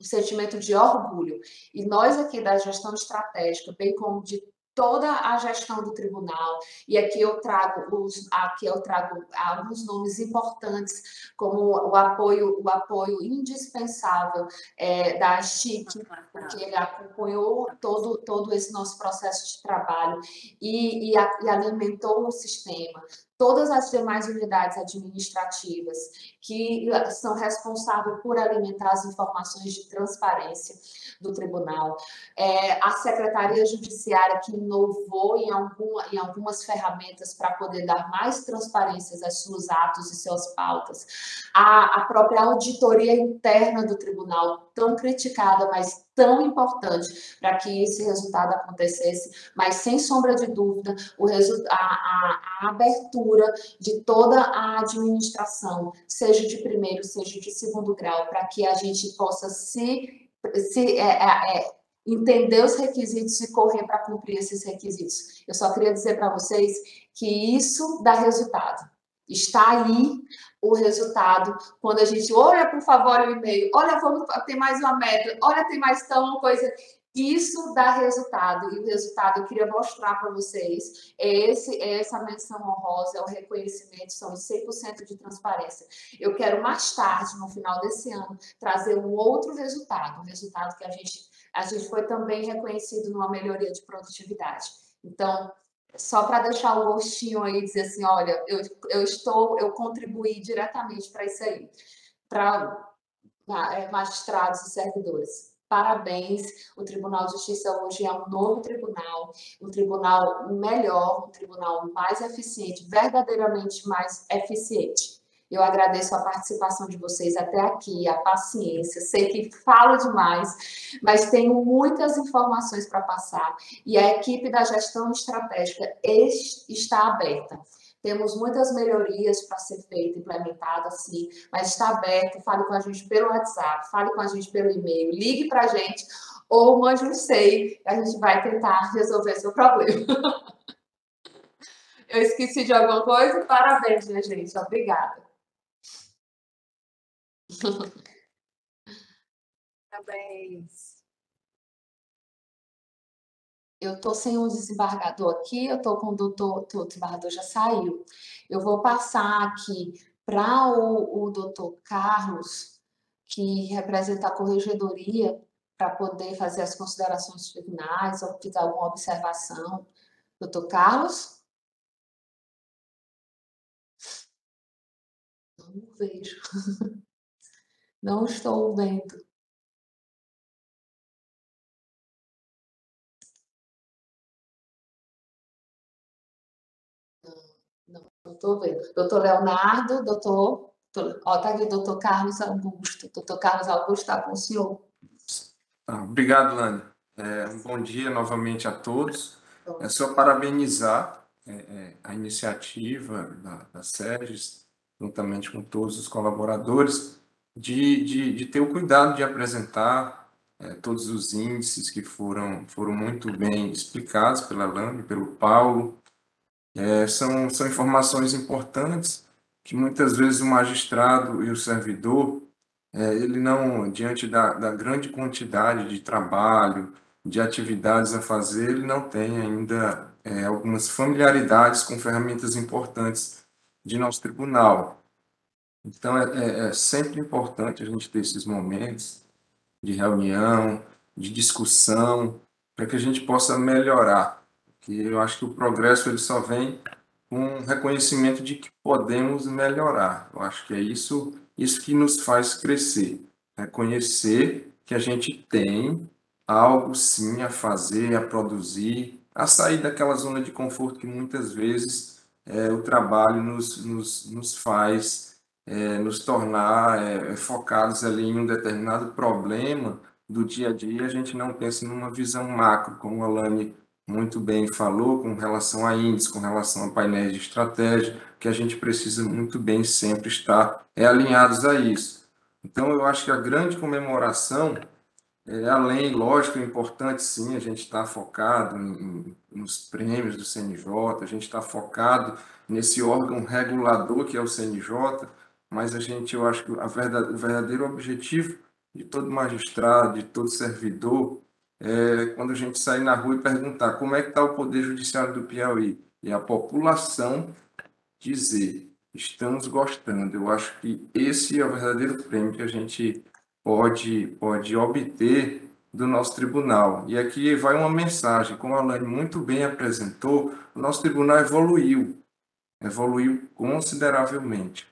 um sentimento de orgulho. E nós aqui da gestão estratégica, bem como de toda a gestão do tribunal, e aqui eu trago alguns nomes importantes, como o apoio indispensável da STIC, porque ele acompanhou todo esse nosso processo de trabalho e alimentou o sistema. todas as demais unidades administrativas que são responsáveis por alimentar as informações de transparência do tribunal, a Secretaria Judiciária, que inovou em algumas ferramentas para poder dar mais transparência aos seus atos e suas pautas, a própria auditoria interna do tribunal, tão criticada, mas tão importante para que esse resultado acontecesse, mas sem sombra de dúvida, a abertura de toda a administração, seja de primeiro, seja de segundo grau, para que a gente possa entender os requisitos e correr para cumprir esses requisitos. Eu só queria dizer para vocês que isso dá resultado. Está aí o resultado, quando a gente olha, por favor, o e-mail, olha, vamos ter mais uma meta, olha, tem mais tão coisa, isso dá resultado, e o resultado eu queria mostrar para vocês, essa menção honrosa, é o reconhecimento, são os 100% de transparência. Eu quero mais tarde, no final desse ano, trazer um outro resultado, um resultado que a gente foi também reconhecido numa melhoria de produtividade. Então, só para deixar o gostinho aí, dizer assim, olha, eu contribuí diretamente para isso aí, para magistrados e servidores. Parabéns, o Tribunal de Justiça hoje é um novo tribunal, um tribunal melhor, um tribunal mais eficiente, verdadeiramente mais eficiente. Eu agradeço a participação de vocês até aqui, a paciência. Sei que falo demais, mas tenho muitas informações para passar. E a equipe da gestão estratégica está aberta. Temos muitas melhorias para ser feita, implementada, sim, mas está aberto. Fale com a gente pelo WhatsApp, fale com a gente pelo e-mail, ligue para a gente ou mande um SEI, a gente vai tentar resolver seu problema. Eu esqueci de alguma coisa? Parabéns, minha gente. Obrigada. Parabéns. Eu estou sem um desembargador aqui, eu estou com o doutor, o desembargador já saiu. Eu vou passar aqui para o doutor Carlos, que representa a corregedoria, para poder fazer as considerações finais ou fizer alguma observação. Doutor Carlos? Não vejo. Não estou vendo. Não estou vendo. Doutor Leonardo, tá aqui, doutor Carlos Augusto. Doutor Carlos Augusto está com o senhor. Obrigado, Lani. Um bom dia novamente a todos. É só parabenizar a iniciativa da SERGES, juntamente com todos os colaboradores, de ter o cuidado de apresentar todos os índices que foram muito bem explicados pela Lani, pelo Paulo. São informações importantes que muitas vezes o magistrado e o servidor, ele não, diante da grande quantidade de trabalho, de atividades a fazer, ele não tem ainda algumas familiaridades com ferramentas importantes de nosso tribunal. Então, é sempre importante a gente ter esses momentos de reunião, de discussão, para que a gente possa melhorar. Porque eu acho que o progresso ele só vem com um reconhecimento de que podemos melhorar. Eu acho que é isso que nos faz crescer. Reconhecer que a gente tem algo sim a fazer, a produzir, a sair daquela zona de conforto que muitas vezes o trabalho nos faz nos tornar focados ali em um determinado problema do dia a dia. A gente não pensa numa visão macro, como a Lani muito bem falou, com relação a índices, com relação a painéis de estratégia, que a gente precisa muito bem sempre estar alinhados a isso. Então, eu acho que a grande comemoração, além, lógico, é importante sim, a gente está focado nos prêmios do CNJ, a gente está focado nesse órgão regulador que é o CNJ, mas eu acho que o verdadeiro objetivo de todo magistrado, de todo servidor, quando a gente sair na rua e perguntar como é que está o Poder Judiciário do Piauí, e a população dizer, estamos gostando. Eu acho que esse é o verdadeiro prêmio que a gente pode obter do nosso tribunal. E aqui vai uma mensagem, como a Lani muito bem apresentou, o nosso tribunal evoluiu. evoluiu consideravelmente,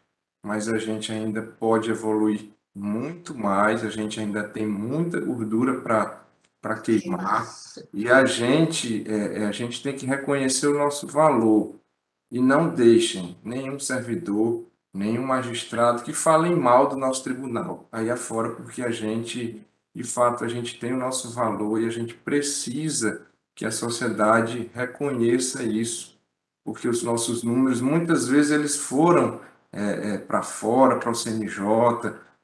mas a gente ainda pode evoluir muito mais, a gente ainda tem muita gordura para queimar, e a gente tem que reconhecer o nosso valor, e não deixem nenhum servidor, nenhum magistrado que falem mal do nosso tribunal aí afora, porque a gente, de fato, a gente tem o nosso valor e a gente precisa que a sociedade reconheça isso, porque os nossos números, muitas vezes, eles foram para fora, para o CNJ,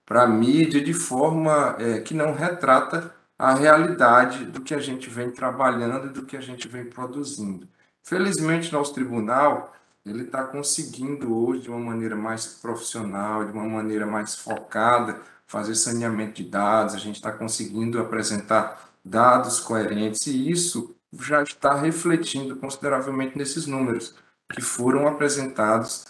para a mídia, de forma que não retrata a realidade do que a gente vem trabalhando e do que a gente vem produzindo. Felizmente, nosso tribunal ele está conseguindo hoje, de uma maneira mais profissional, de uma maneira mais focada, fazer saneamento de dados, a gente está conseguindo apresentar dados coerentes, e isso já está refletindo consideravelmente nesses números que foram apresentados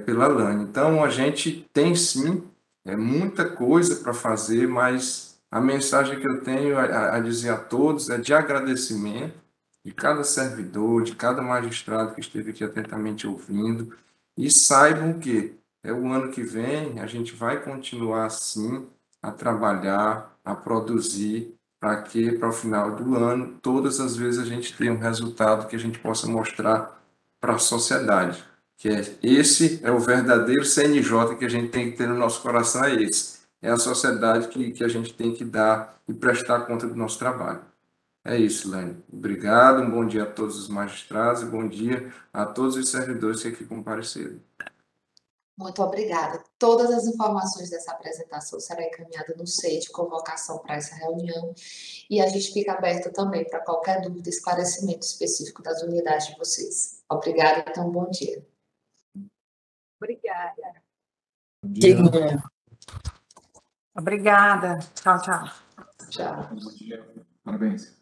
pela LANE. Então, a gente tem sim muita coisa para fazer, mas a mensagem que eu tenho a dizer a todos é de agradecimento de cada servidor, de cada magistrado que esteve aqui atentamente ouvindo, e saibam que o ano que vem a gente vai continuar assim a trabalhar, a produzir, para que para o final do ano, todas as vezes a gente tenha um resultado que a gente possa mostrar para a sociedade, que esse é o verdadeiro CNJ que a gente tem que ter no nosso coração, é esse. É a sociedade que a gente tem que dar e prestar conta do nosso trabalho. É isso, Lênin. Obrigado, um bom dia a todos os magistrados e bom dia a todos os servidores que aqui compareceram. Muito obrigada. Todas as informações dessa apresentação serão encaminhadas no SEI de convocação para essa reunião, e a gente fica aberto também para qualquer dúvida e esclarecimento específico das unidades de vocês. Obrigada, então, bom dia. Obrigada. Bom dia. Obrigada. Tchau, tchau. Tchau. Bom dia. Parabéns.